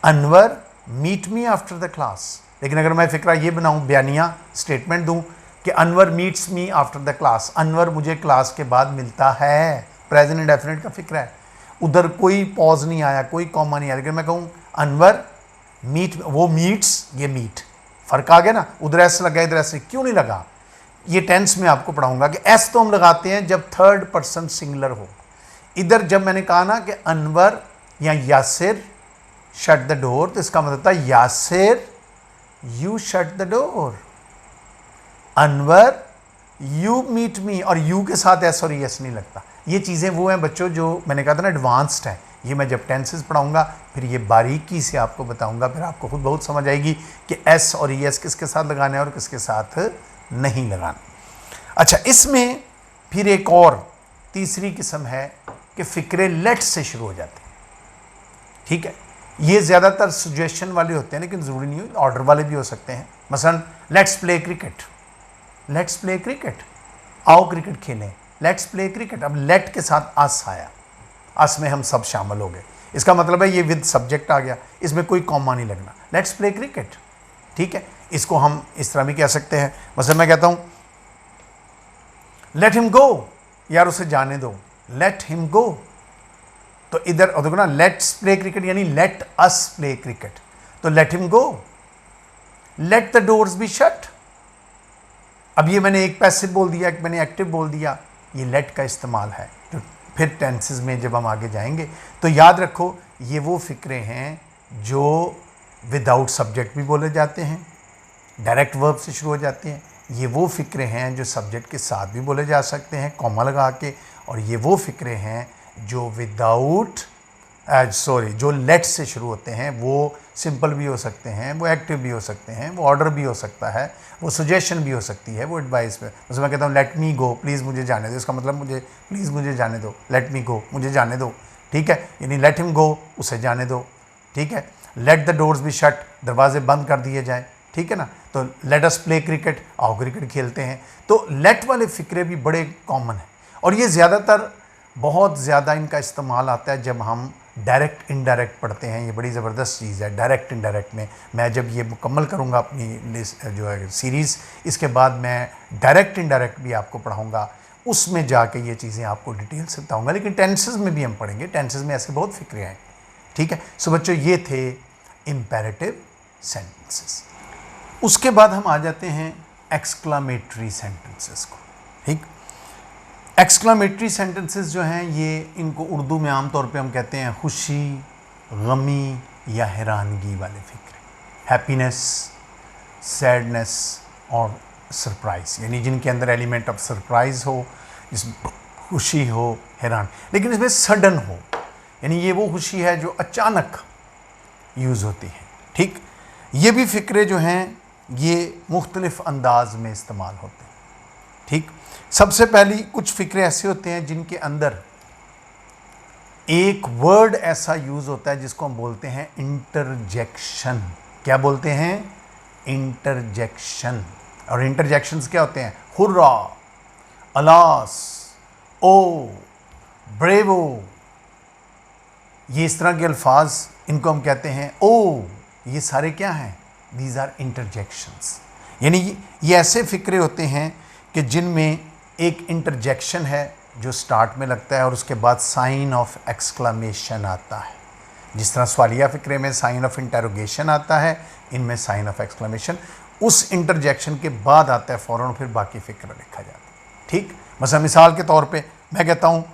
Anwar meet me after the class. लेकिन अगर मैं फ़िक्रा ये बनाऊँ, बयानिया स्टेटमेंट दूँ कि Anwar meets me after the class, Anwar मुझे क्लास के बाद मिलता है, प्रेजेंट इंडेफिनिट का फिक्र है, उधर कोई पॉज नहीं आया, कोई कॉमा नहीं आया। लेकिन मैं कहूँ अनवर मीट, वो मीट्स, ये मीट, फ़र्क आ गया ना, उधर एस लगा इधर एस क्यों नहीं लगा? ये टेंस में आपको पढ़ाऊंगा कि एस तो हम लगाते हैं जब थर्ड पर्सन सिंगुलर हो। इधर जब मैंने कहा ना कि अनवर या यासिर शट द डोर, तो इसका मतलब था Yasir you shut the door, Anwar you meet me, और यू के साथ एस और एस नहीं लगता। ये चीज़ें वो हैं बच्चों जो मैंने कहा था ना एडवांस्ड हैं। ये मैं जब टेंसेस पढ़ाऊंगा फिर ये बारीकी से आपको बताऊंगा, फिर आपको खुद बहुत समझ आएगी कि एस और एस किसके साथ लगाना है और किसके साथ नहीं लगाना। अच्छा, इसमें फिर एक और तीसरी किस्म है कि फ़िक्रे लेट से शुरू हो जाते हैं, ठीक है। ये ज़्यादातर सजेशन वाले होते हैं, लेकिन ज़रूरी नहीं, ऑर्डर वाले भी हो सकते हैं। मसलन let's play cricket, let's play cricket, आओ क्रिकेट खेलें, लेट्स प्ले क्रिकेट। अब लेट के साथ अस आया, अस में हम सब शामिल हो गए, इसका मतलब है ये विद सब्जेक्ट आ गया, इसमें कोई कॉमा नहीं लगना, लेट्स प्ले क्रिकेट, ठीक है। इसको हम इस तरह भी कह सकते हैं, मतलब मैं कहता हूँ लेट हिम गो, यार उसे जाने दो, लेट हिम गो। तो इधर देखो ना, लेट्स प्ले क्रिकेट यानी लेट अस प्ले क्रिकेट, तो let him go, let the doors be shut. अब ये मैंने एक पैसिव बोल दिया, एक मैंने एक्टिव बोल दिया, ये लेट का इस्तेमाल है जो फिर टेंसेस में जब हम आगे जाएंगे। तो याद रखो ये वो फ़िक्रे हैं जो विदाउट सब्जेक्ट भी बोले जाते हैं, डायरेक्ट वर्ब से शुरू हो जाते हैं, ये वो फ़िक्रे हैं जो सब्जेक्ट के साथ भी बोले जा सकते हैं कॉमा लगा के, और ये वो फ़िक्रे हैं जो विदाउट जो लेट से शुरू होते हैं। वो सिंपल भी हो सकते हैं, वो एक्टिव भी हो सकते हैं, वो ऑर्डर भी हो सकता है, वो सजेशन भी हो सकती है, वो एडवाइस में। जैसे मैं कहता हूँ लेट मी गो, प्लीज़ मुझे जाने दो, इसका मतलब मुझे प्लीज़ मुझे जाने दो, लेट मी गो मुझे जाने दो, ठीक है, यानी लेट हिम गो उसे जाने दो, ठीक है। Let the doors be shut, दरवाजे बंद कर दिए जाएँ, ठीक है ना। तो लेट अस प्ले क्रिकेट, आओ क्रिकेट खेलते हैं। तो लेट वाले फ़िक्रे भी बड़े कॉमन हैं, और ये ज़्यादातर बहुत ज़्यादा इनका इस्तेमाल आता है जब हम डायरेक्ट इनडायरेक्ट पढ़ते हैं। ये बड़ी ज़बरदस्त चीज़ है डायरेक्ट इनडायरेक्ट में। मैं जब ये मुकम्मल करूँगा अपनी लिस्ट जो है सीरीज़, इसके बाद मैं डायरेक्ट इनडायरेक्ट भी आपको पढ़ाऊँगा, उसमें जाके ये चीज़ें आपको डिटेल से बताऊँगा। लेकिन टेंसेस में भी हम पढ़ेंगे, टेंसेस में ऐसे बहुत फ़िक्रे हैं, ठीक है। सो बच्चों, ये थे इम्पेरेटिव सेंटेंसेस। उसके बाद हम आ जाते हैं एक्सक्लामेटरी सेंटेंसेस को, ठीक। एक्सक्लामेटरी सेंटेंसेस जो हैं ये, इनको उर्दू में आम तौर पे हम कहते हैं खुशी, गमी या हैरानगी वाले फ़िक्रे, हैप्पीनेस, सैडनेस और सरप्राइज़, यानी जिनके अंदर एलिमेंट ऑफ सरप्राइज़ हो, जिसमें खुशी हो, हैरान, लेकिन इसमें सडन हो, यानी ये वो खुशी है जो अचानक यूज़ होती है, ठीक। ये भी फ़िक्रे जो हैं ये मुख्तलिफ़ अंदाज में इस्तेमाल होते हैं, ठीक। सबसे पहली कुछ फ़िक्रे ऐसे होते हैं जिनके अंदर एक वर्ड ऐसा यूज़ होता है जिसको हम बोलते हैं इंटरजेक्शन। क्या बोलते हैं? इंटरजेक्शन। और इंटरजेक्शंस क्या होते हैं? हुर्रा, अलास, ओ, ब्रेवो, ये इस तरह के अल्फाज, इनको हम कहते हैं ओ। ये सारे क्या हैं? These are interjections. यानी ये ऐसे फ़िक्रे होते हैं कि जिनमें एक इंटरजेक्शन है जो स्टार्ट में लगता है और उसके बाद साइन ऑफ एक्सक्लामेशन आता है। जिस तरह सवालिया फ़िक्रे में साइन ऑफ इंटरोगेशन आता है, इनमें साइन ऑफ एक्सक्लामेशन उस इंटरजेक्शन के बाद आता है फ़ौरन, फिर बाकी फ़िक्र लिखा जाता है, ठीक। मसला मिसाल के तौर पे मैं कहता हूँ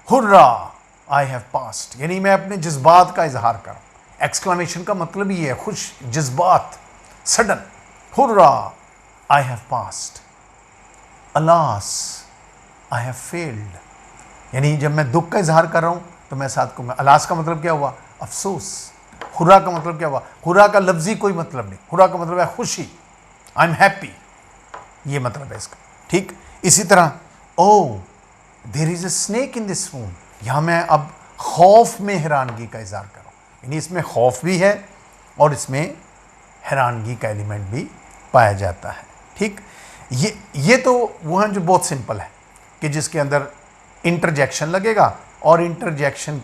हुर्रा आई हैव पास्ड, यानी मैं अपने जज्बात का इजहार करूँ। एक्सक्लामेशन का मतलब ही है खुश, जज्बात, sudden. Hurrah I have passed, alas I have failed, यानी जब मैं दुख का इजहार कर रहा हूँ तो मैं साथ कहूँगा। अलास का मतलब क्या हुआ? अफसोस। हुर्रा का मतलब क्या हुआ? हुर्रा का लफ्जी कोई मतलब नहीं, हुर्रा का मतलब है खुशी, आई एम हैप्पी, ये मतलब है इसका, ठीक। इसी तरह oh there is a snake in this room, यहाँ मैं अब खौफ में हैरानगी का इजहार कर रहा हूँ, यानी इसमें खौफ भी है और इसमें हैरानगी का एलिमेंट भी पाया जाता है, ठीक। ये तो वो हैं जो बहुत सिंपल है कि जिसके अंदर इंटरजेक्शन लगेगा और इंटरजेक्शन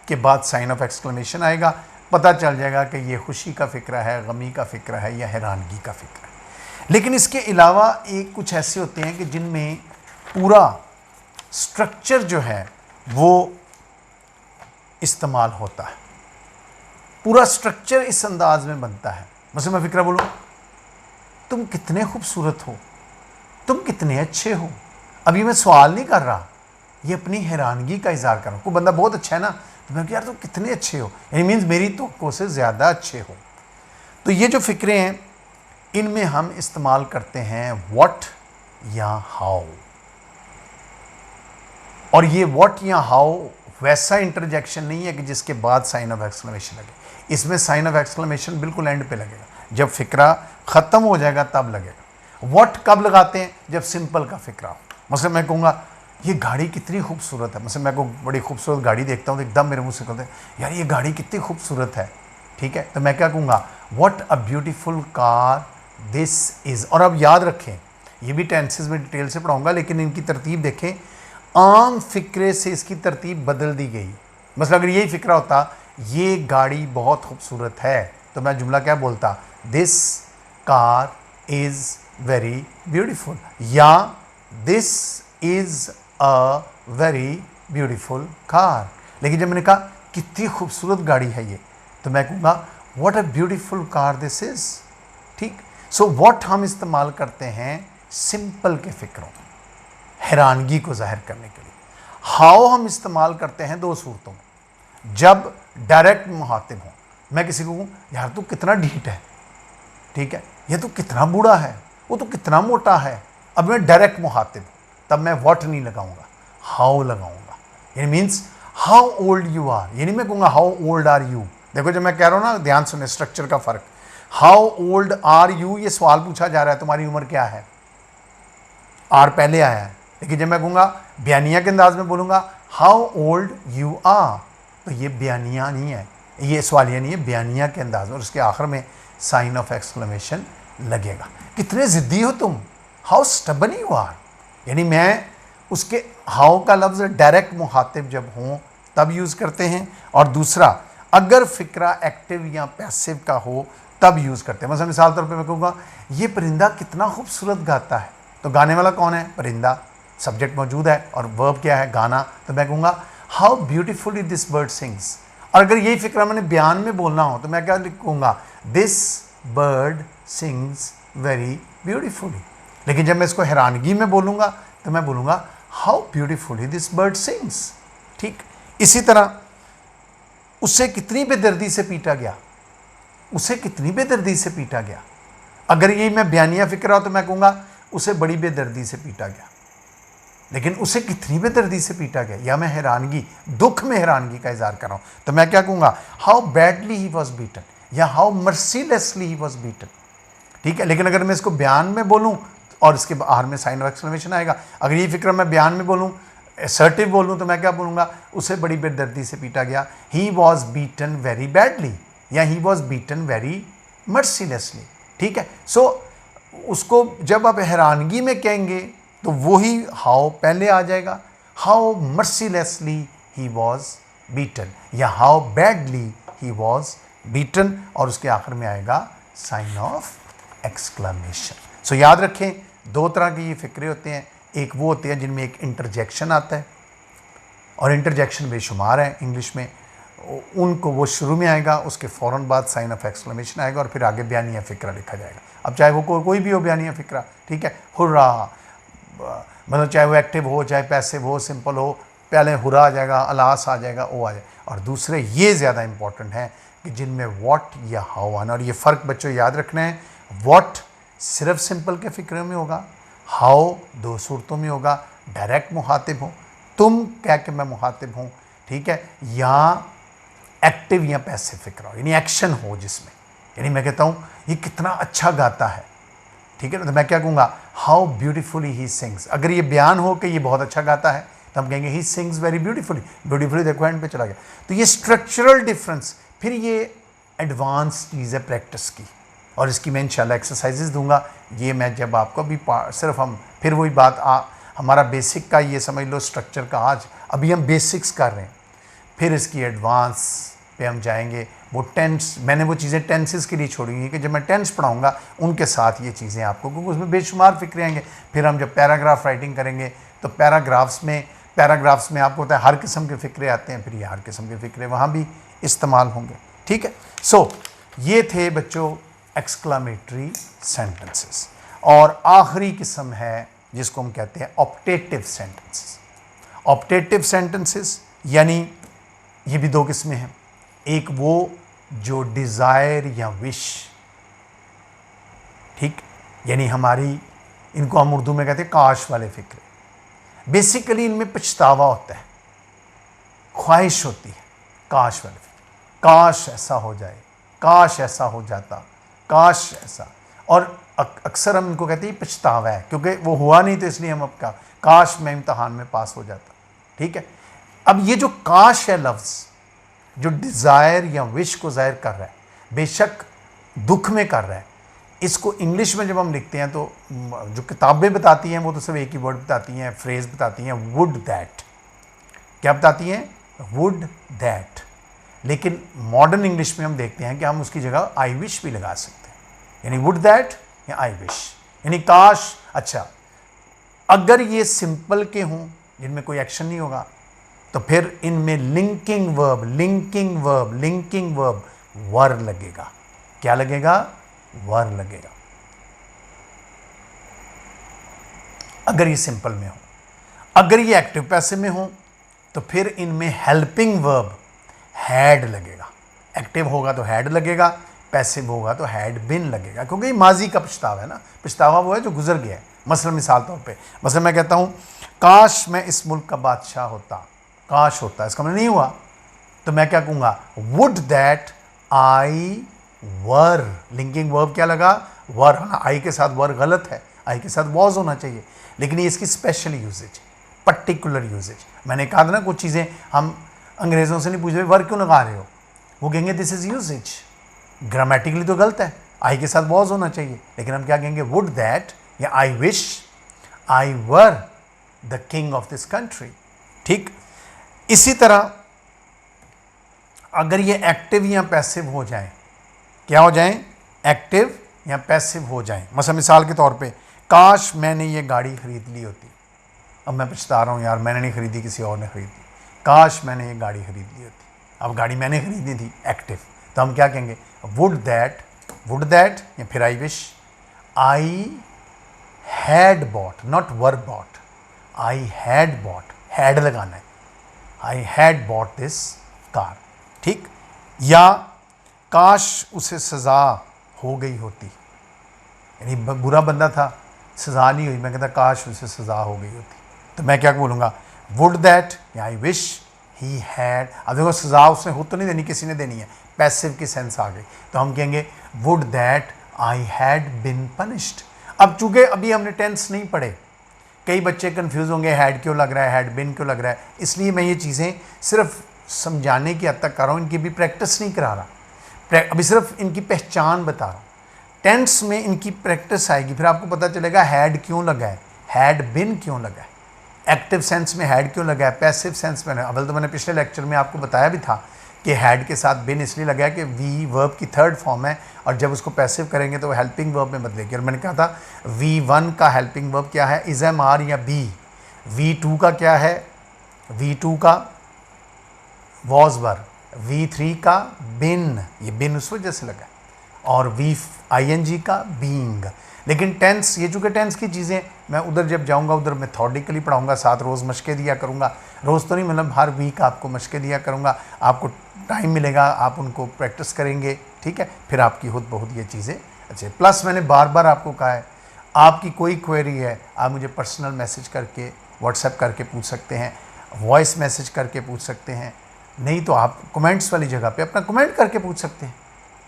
के बाद साइन ऑफ एक्सक्लेमेशन आएगा, पता चल जाएगा कि ये खुशी का फ़िक्र है, गमी का फ़िक्र है या हैरानगी का फ़िक्र है। लेकिन इसके अलावा एक कुछ ऐसे होते हैं कि जिनमें पूरा स्ट्रक्चर जो है वो इस्तेमाल होता है, पूरा स्ट्रक्चर इस अंदाज में बनता है। मतलब मैं फ़िक्र बोलूँ, तुम कितने खूबसूरत हो, तुम कितने अच्छे हो। अभी मैं सवाल नहीं कर रहा, ये अपनी हैरानगी का इजहार कर रहा हूँ। कोई बंदा बहुत अच्छा है ना, तो मैं यार तुम कितने अच्छे हो, यानी मीन्स मेरी तो से ज़्यादा अच्छे हो। तो ये जो फ़िक्रे हैं इनमें हम इस्तेमाल करते हैं व्हाट या हाउ। और ये व्हाट या हाउ वैसा इंटरजेक्शन नहीं है कि जिसके बाद साइन ऑफ एक्सक्लेमेशन लगे। इसमें साइन ऑफ एक्सक्लेमेशन बिल्कुल एंड पे लगेगा, जब फ़िक्रा ख़त्म हो जाएगा तब लगेगा। व्हाट कब लगाते हैं? जब सिंपल का फ़िक्रा हो। मतलब मैं कहूँगा ये गाड़ी कितनी खूबसूरत है, मतलब मैं को बड़ी खूबसूरत गाड़ी देखता हूँ तो एकदम मेरे मुँह से कहते हैं यार ये गाड़ी कितनी खूबसूरत है, ठीक है। तो मैं क्या कहूँगा? What a beautiful car this is. और अब याद रखें, ये भी टेंसेस में डिटेल से पढ़ाऊँगा, लेकिन इनकी तरतीब देखें, आम फ़िक्रे से इसकी तरतीब बदल दी गई। मतलब अगर यही फ़िक्रा होता ये गाड़ी बहुत खूबसूरत है, तो मैं जुमला क्या बोलता? This car is very beautiful, या this is a very beautiful car. लेकिन जब मैंने कहा कितनी खूबसूरत गाड़ी है ये, तो मैं कहूँगा what a beautiful car this is, ठीक। सो व्हाट हम इस्तेमाल करते हैं सिंपल के फ़िक्रों, हैरानगी को ज़ाहिर करने के लिए। हाउ हम इस्तेमाल करते हैं दो सूरतों में, जब डायरेक्ट मुहातिब हो। मैं किसी को कहूँ यार तू कितना ढीठ है, ठीक है, ये तो कितना बूढ़ा है, वो तो कितना मोटा है। अब मैं डायरेक्ट मुखातिब, तब मैं व्हाट नहीं लगाऊंगा, हाउ लगाऊंगा। यानी means how old you are, यानी मैं कहूँगा हाउ ओल्ड आर यू। देखो जब मैं कह रहा हूँ ना, ध्यान सुने स्ट्रक्चर का फ़र्क। हाउ ओल्ड आर यू, ये सवाल पूछा जा रहा है तुम्हारी उम्र क्या है, आर पहले आया है। लेकिन जब मैं कहूँगा बयानिया के अंदाज में बोलूँगा हाउ ओल्ड यू आर, तो ये बयानिया नहीं है, ये सवालिया नहीं है, बयानिया के अंदाज में, और उसके आखिर में साइन ऑफ एक्सक्लेमेशन लगेगा। कितने ज़िद्दी हो तुम, हाउ स्टबन यू आर। यानी मैं उसके हाउ का लफ्ज़ डायरेक्ट मुखातिब जब हों तब यूज़ करते हैं, और दूसरा अगर फ़िक्रा एक्टिव या पैसिव का हो तब यूज़ करते हैं। मतलब मिसाल तौर पे मैं कहूँगा ये परिंदा कितना खूबसूरत गाता है, तो गाने वाला कौन है, परिंदा, सब्जेक्ट मौजूद है और वर्ब क्या है, गाना, तो मैं कहूँगा how beautifully this bird sings. और अगर यही फ़िक्रा मैंने बयान में बोलना हो तो मैं क्या लिखूँगा, this bird sings very beautifully. लेकिन जब मैं इसको हैरानगी में बोलूँगा तो मैं बोलूँगा how beautifully this bird sings. ठीक इसी तरह उसे कितनी बेदर्दी से पीटा गया, उसे कितनी बेदर्दी से पीटा गया। अगर यही मैं बयानिया फ़िक्रा हो तो मैं कहूँगा उसे बड़ी बेदर्दी से पीटा गया। लेकिन उसे कितनी बेदर्दी से पीटा गया, या मैं हैरानगी, दुख में हैरानगी का इजहार कर रहा हूँ, तो मैं क्या कहूँगा how badly he was beaten, या how mercilessly he was beaten. ठीक है। लेकिन अगर मैं इसको बयान में बोलूँ और इसके बाहर में साइन ऑफ एक्सक्लेमेशन आएगा। अगर ये फिक्र मैं बयान में बोलूँ, असर्टिव बोलूँ, तो मैं क्या बोलूँगा, उसे बड़ी बेदर्दी से पीटा गया, he was beaten very badly, या he was beaten very mercilessly. ठीक है। सो उसको जब आप हैरानगी में कहेंगे तो वही हाउ पहले आ जाएगा, how mercilessly he was beaten, या how badly he was beaten, और उसके आखिर में आएगा साइन ऑफ एक्सक्लेमेशन। सो याद रखें, दो तरह के ये फ़िक्रे होते हैं। एक वो होते हैं जिनमें एक इंटरजेक्शन आता है, और इंटरजेक्शन बेशुमार है इंग्लिश में, उनको वो शुरू में आएगा, उसके फ़ौरन बाद साइन ऑफ एक्सक्लेमेशन आएगा, और फिर आगे बयानिया फ़िक्रा लिखा जाएगा। अब चाहे वो कोई भी हो बयानिया फ़िक्रा, ठीक है, हुर्रा, मतलब चाहे वो एक्टिव हो चाहे पैसिव हो, सिंपल हो, पहले हुर्रा आ जाएगा, अलास आ जाएगा, ओ आ जाएगा। और दूसरे ये ज़्यादा इंपॉर्टेंट हैं कि जिनमें व्हाट या हाउ आना। और ये फ़र्क बच्चों याद रखना है, व्हाट सिर्फ सिंपल के फ़िक्रे में होगा, हाउ दो सूरतों में होगा, डायरेक्ट मुखातिब हो, तुम कह के मैं मुखातिब हूँ, ठीक है, या एक्टिव या पैसिव फ़िक्रा हो, यानी एक्शन हो जिसमें, यानी मैं कहता हूँ ये कितना अच्छा गाता है, ठीक है ना, तो मैं क्या कहूँगा, हाउ ब्यूटीफुली ही सिंग्स। अगर ये बयान हो कि ये बहुत अच्छा गाता है तो हम कहेंगे he sings very beautifully. Beautifully देखो एंड पे चला गया। तो ये स्ट्रक्चरल डिफरेंस, फिर ये एडवांस चीज़ है प्रैक्टिस की, और इसकी मैं इंशाल्लाह एक्सरसाइजेज दूंगा। ये मैं जब आपको भी सिर्फ हम फिर वही बात हमारा बेसिक का ये समझ लो स्ट्रक्चर का, आज अभी हम बेसिक्स कर रहे हैं, फिर इसकी एडवांस पे हम जाएंगे। वो टेंस, मैंने वो चीज़ें टेंसेस के लिए छोड़ी हैं कि जब मैं टेंस पढ़ाऊंगा उनके साथ ये चीज़ें आपको, क्योंकि उसमें बेशुमार फ़िक्रे आएंगे। फिर हम जब पैराग्राफ राइटिंग करेंगे तो पैराग्राफ्स में आपको होता है हर किस्म के फ़िक्रे आते हैं, फिर ये हर किस्म के फ़िक्रे वहाँ भी इस्तेमाल होंगे, ठीक है। सो ये थे बच्चों एक्सक्लामेटरी सेंटेंसेस। और आखिरी किस्म है जिसको हम कहते हैं ऑप्टेटिव सेंटेंसेस। ऑप्टेटिव सेंटेंसेस यानी ये भी दो किस्में हैं, एक वो जो डिज़ायर या विश, ठीक, यानी हमारी, इनको हम उर्दू में कहते हैं काश वाले फ़िक्रे। बेसिकली इनमें पछतावा होता है, ख्वाहिश होती है, काश वाले फ़िक्रे, काश ऐसा हो जाए, काश ऐसा हो जाता, काश ऐसा। और अक्सर हम इनको कहते हैं पछतावा है, क्योंकि वो हुआ नहीं तो इसलिए हम अब काश मैं इम्तहान में पास हो जाता, ठीक है। अब ये जो काश है लफ्ज़, जो डिज़ायर या विश को ज़ाहिर कर रहा है, बेशक दुख में कर रहा है, इसको इंग्लिश में जब हम लिखते हैं तो जो किताबें बताती हैं वो तो सिर्फ एक ही वर्ड बताती हैं, फ्रेज़ बताती हैं, वुड दैट। क्या बताती हैं? Would that. लेकिन मॉडर्न इंग्लिश में हम देखते हैं कि हम उसकी जगह आई विश भी लगा सकते हैं, यानी वुड दैट या आई विश, यानी काश। अच्छा, अगर ये सिंपल के हों जिनमें कोई एक्शन नहीं होगा तो फिर इनमें लिंकिंग वर्ब वर लगेगा। क्या लगेगा? वर लगेगा। अगर ये सिंपल में हो। अगर ये एक्टिव पैसिव में हो तो फिर इनमें हेल्पिंग वर्ब हैड लगेगा। एक्टिव होगा तो हैड लगेगा, पैसिव होगा तो हैड बिन लगेगा, क्योंकि ये माजी का पछतावा है ना, पछतावा वो है जो गुजर गया है। मसलन मिसाल तौर पे, मसलन मैं कहता हूँ काश मैं इस मुल्क का बादशाह होता, काश होता, इसका मतलब नहीं हुआ, तो मैं क्या कहूँगा, would that I were. Linking verb क्या लगा, वर। हाँ, आई के साथ वर गलत है, आई के साथ वॉज होना चाहिए, लेकिन ये इसकी स्पेशल यूजेज, पर्टिकुलर यूजेज। मैंने कहा था ना कुछ चीज़ें हम अंग्रेज़ों से नहीं पूछ रहे वर क्यों लगा रहे हो, वो कहेंगे दिस इज़ यूजेज, ग्रामेटिकली तो गलत है, आई के साथ वॉज होना चाहिए, लेकिन हम क्या कहेंगे, वुड दैट या आई wish I were the king of this country. ठीक, इसी तरह अगर ये एक्टिव या पैसिव हो जाए, क्या हो जाए, एक्टिव या पैसिव हो जाए। मतलब मिसाल के तौर पे, काश मैंने ये गाड़ी खरीद ली होती, अब मैं पछता रहा हूँ यार मैंने नहीं खरीदी, किसी और ने खरीदी, काश मैंने ये गाड़ी खरीद ली होती, अब गाड़ी मैंने खरीदी थी, एक्टिव, तो हम क्या कहेंगे, वुड दैट या फिर I wish I had bought, not were bought, I had bought, had लगाना है, I had bought this car. ठीक, या काश उसे सज़ा हो गई होती, यानी बुरा बंदा था, सज़ा नहीं हुई, मैं कहता काश उसे सज़ा हो गई होती, तो मैं क्या बोलूँगा, वुड दैट या आई विश ही हैड। अब देखो सज़ा उसने खुद तो नहीं देनी, किसी ने देनी है, पैसिव की सेंस आ गई, तो हम कहेंगे would that I had been punished. अब चूँकि अभी हमने टेंस नहीं पढ़े, कई बच्चे कंफ्यूज होंगे, हैड क्यों लग रहा है, हैड बिन क्यों लग रहा है, इसलिए मैं ये चीज़ें सिर्फ समझाने की हद तक कर रहा हूँ, इनकी भी प्रैक्टिस नहीं करा रहा, अभी सिर्फ इनकी पहचान बता रहा हूँ। टेंस में इनकी प्रैक्टिस आएगी, फिर आपको पता चलेगा हैड क्यों लगा है, हैड बिन क्यों लगा है, एक्टिव सेंस में हैड क्यों लगा है, पैसिव सेंस में। अव्वल तो मैंने पिछले लेक्चर में आपको बताया भी था कि हैड के साथ बिन इसलिए लगा है कि वी वर्ब की थर्ड फॉर्म है, और जब उसको पैसिव करेंगे तो वो हेल्पिंग वर्ब में बदलेगी। और मैंने कहा था V1 का हेल्पिंग वर्ब क्या है, इज़ एम आर या बी। V2 का क्या है, V2 का वॉज वर, V3 का बिन, ये बिन उस वजह से लगा, और ING का बीइंग। लेकिन टेंस, ये चूँकि टेंस की चीज़ें मैं उधर जब जाऊंगा उधर मेथोडिकली पढ़ाऊंगा, साथ रोज़ मशक़े दिया करूंगा, रोज़ तो नहीं मतलब हर वीक आपको मशक़े दिया करूंगा, आपको टाइम मिलेगा, आप उनको प्रैक्टिस करेंगे, ठीक है, फिर आपकी खुद बहुत ये चीज़ें अच्छे। प्लस मैंने बार बार आपको कहा है, आपकी कोई क्वेरी है आप मुझे पर्सनल मैसेज करके, व्हाट्सएप करके पूछ सकते हैं, वॉइस मैसेज करके पूछ सकते हैं, नहीं तो आप कमेंट्स वाली जगह पे अपना कमेंट करके पूछ सकते हैं।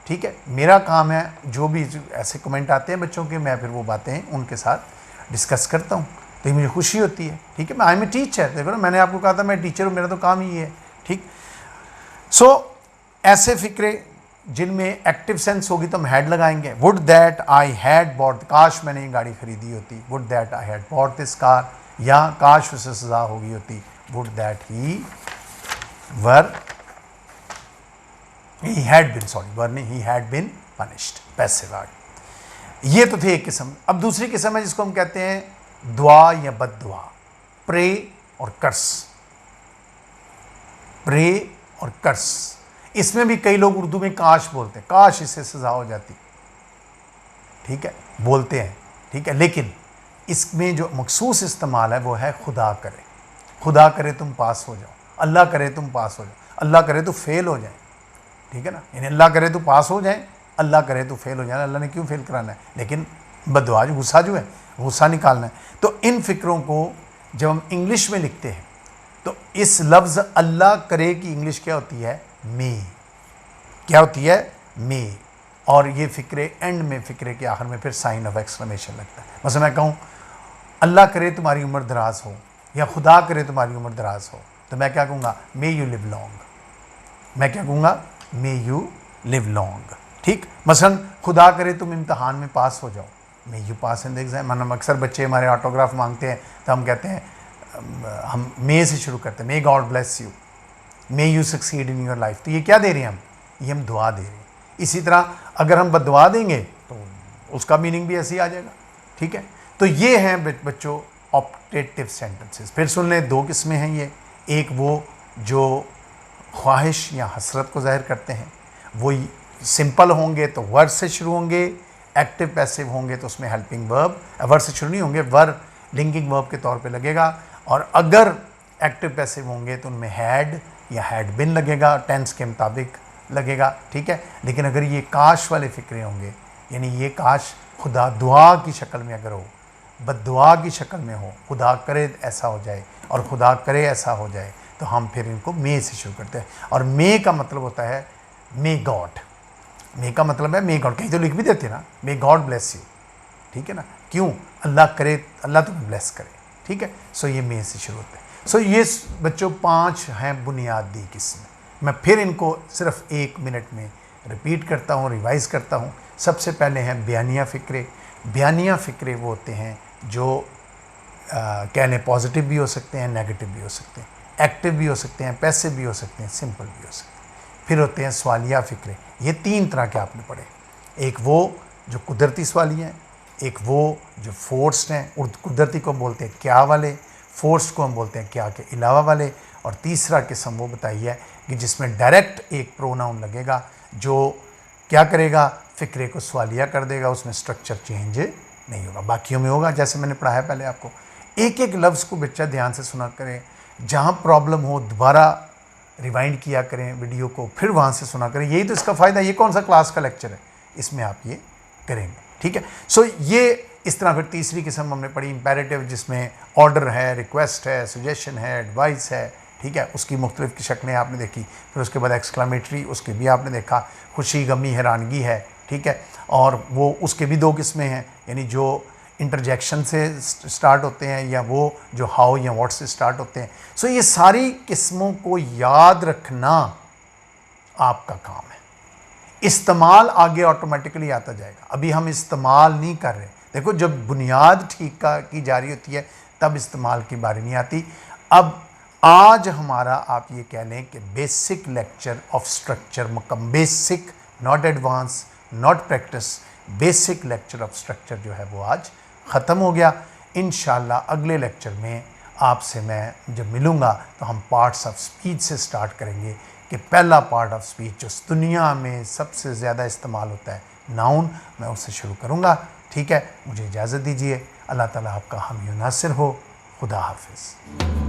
ठीक है, मेरा काम है जो भी ऐसे कमेंट आते हैं बच्चों के, मैं फिर वो बातें उनके साथ डिस्कस करता हूँ, तो ये मुझे खुशी होती है। ठीक है, मैं आई एम ए टीचर, देखो ना मैंने आपको कहा था मैं टीचर हूँ, मेरा तो काम ही है। ठीक, सो ऐसे फिक्रे जिनमें एक्टिव सेंस होगी तो हम हैड लगाएंगे, would that I had bought, काश मैंने ये गाड़ी खरीदी होती, would that I had bought this car, या काश उसे सज़ा हो गई होती, would that he had been, sorry were नहीं, he had been punished, passive आ गई। ये तो थे एक किस्म। अब दूसरी किस्म है जिसको हम कहते हैं दुआ या बद्दुआ, प्रे और कर्स, प्रे और कर्स। इसमें भी कई लोग उर्दू में काश बोलते हैं, काश इससे सज़ा हो जाती, ठीक है, बोलते हैं, ठीक है, लेकिन इसमें जो मखसूस इस्तेमाल है वो है खुदा करे, खुदा करे तुम पास हो जाओ, अल्लाह करे तुम पास हो जाओ, अल्लाह करे तो फेल हो जाए, ठीक है ना, यानी अल्लाह करे तो पास हो जाए, अल्लाह करे तो फेल हो जाए। अल्लाह ने क्यों फेल कराना है, लेकिन बददुआ गुस्सा जो है, गुस्सा निकालना है। तो इन फ़िक्रों को जब हम इंग्लिश में लिखते हैं तो इस लफ्ज़ अल्लाह करे की इंग्लिश क्या होती है, मे, क्या होती है, मे, और ये फ़िक्रे एंड में, फ़िक्रे के आखिर में फिर साइन ऑफ एक्सक्लेमेशन लगता है। मतलब मैं कहूँ अल्लाह करे तुम्हारी उम्र दराज हो, या खुदा करे तुम्हारी उम्र दराज हो, तो मैं क्या कहूँगा, मे यू लिव लॉन्ग, मैं क्या कहूँगा, मे यू लिव लॉन्ग। ठीक, मसलन खुदा करे तुम इम्तहान में पास हो जाओ, may you pass in the exam. मतलब अक्सर बच्चे हमारे ऑटोग्राफ मांगते हैं तो हम कहते हैं, हम मे से शुरू करते हैं, may God bless you, may you succeed in your life. तो ये क्या दे रहे हैं हम, ये हम दुआ दे रहे हैं। इसी तरह अगर हम बददुआ देंगे तो उसका मीनिंग भी ऐसे ही आ जाएगा। ठीक है, तो ये हैं बच्चों ऑप्टेटिव सेंटेंसेस। फिर सुन लें, दो किस्में हैं ये, एक वो जो ख्वाहिश या हसरत को ज़ाहिर करते हैं, वो सिंपल होंगे तो वर्ड से शुरू होंगे, एक्टिव पैसिव होंगे तो उसमें हेल्पिंग वर्ब, वर्ड से शुरू नहीं होंगे, वर्ब लिंकिंग वर्ब के तौर पे लगेगा, और अगर एक्टिव पैसिव होंगे तो उनमें हैड या हैड बिन लगेगा टेंस के मुताबिक, लगेगा, ठीक है। लेकिन अगर ये काश वाले फ़िक्रे होंगे, यानी ये काश खुदा दुआ की शक्ल में अगर हो, बद्दुआ की शक्ल में हो, खुदा करे ऐसा हो जाए और खुदा करे ऐसा हो जाए, तो हम फिर इनको मे से शुरू करते हैं। और मे का मतलब होता है मे गॉड, मे का मतलब है मे गॉड, कहीं तो लिख भी देते ना, मे गॉड ब्लेस यू, ठीक है ना, क्यों, अल्लाह करे, अल्लाह तुम्हें ब्लेस करे, ठीक है। सो ये मे से शुरू होता है। सो ये बच्चों 5 हैं बुनियादी किस्में। मैं फिर इनको सिर्फ 1 मिनट में रिपीट करता हूँ, रिवाइज़ करता हूँ। सबसे पहले हैं बयानिया फ़िक्रे। बयानिया फ़िक्रे वो होते हैं जो कह लें पॉजिटिव भी हो सकते हैं, नेगेटिव भी हो सकते हैं, एक्टिव भी हो सकते हैं, पैसिव भी हो सकते हैं, सिंपल भी हो सकते हैं। फिर होते हैं सवालिया फ़िक्रे। ये 3 तरह के आपने पढ़े, एक वो जो कुदरती सवालिया हैं, एक वो जो फोर्स्ड हैं, कुदरती को हम बोलते हैं क्या वाले, फोर्स्ड को हम बोलते हैं क्या के अलावा वाले, और तीसरा किस्म वो बताई है कि जिसमें डायरेक्ट एक प्रोनाउन लगेगा जो क्या करेगा, फ़िक्रे को सवालिया कर देगा, उसमें स्ट्रक्चर चेंज नहीं होगा, बाकियों में होगा जैसे मैंने पढ़ाया पहले आपको। एक एक लफ्ज़ को बच्चा ध्यान से सुना करें, जहाँ प्रॉब्लम हो दोबारा रिवाइंड किया करें वीडियो को, फिर वहाँ से सुना करें। यही तो इसका फ़ायदा, ये कौन सा क्लास का लेक्चर है, इसमें आप ये करेंगे, ठीक है। सो ये इस तरह फिर तीसरी किस्म हमने पढ़ी इम्पेरेटिव, जिसमें ऑर्डर है, रिक्वेस्ट है, सजेशन है, एडवाइस है, ठीक है, उसकी मुख्तलिफ़ की शक्लें आपने देखी। फिर उसके बाद एक्सक्लामेटरी, उसके भी आपने देखा, खुशी, गमी, हैरानगी है, ठीक है। और वो उसके भी 2 किस्में हैं, यानी जो इंटरजेक्शन से स्टार्ट होते हैं या वो जो हाउ या व्हाट से स्टार्ट होते हैं। सो ये सारी किस्मों को याद रखना आपका काम है। इस्तेमाल आगे ऑटोमेटिकली आता जाएगा, अभी हम इस्तेमाल नहीं कर रहे। देखो जब बुनियाद ठीक की जा रही होती है तब इस्तेमाल की बारी नहीं आती। अब आज हमारा आप ये कह लें कि basic lecture of structure, basic, not advance, not practice, basic lecture of structure जो है वो आज ख़त्म हो गया। इंशाल्लाह अगले लेक्चर में आपसे मैं जब मिलूँगा तो हम पार्ट्स ऑफ स्पीच से स्टार्ट करेंगे कि पहला पार्ट ऑफ स्पीच जो दुनिया में सबसे ज़्यादा इस्तेमाल होता है, नाउन, मैं उससे शुरू करूँगा, ठीक है। मुझे इजाज़त दीजिए। अल्लाह ताला आपका हामी नासिर हो। खुदा हाफिज़।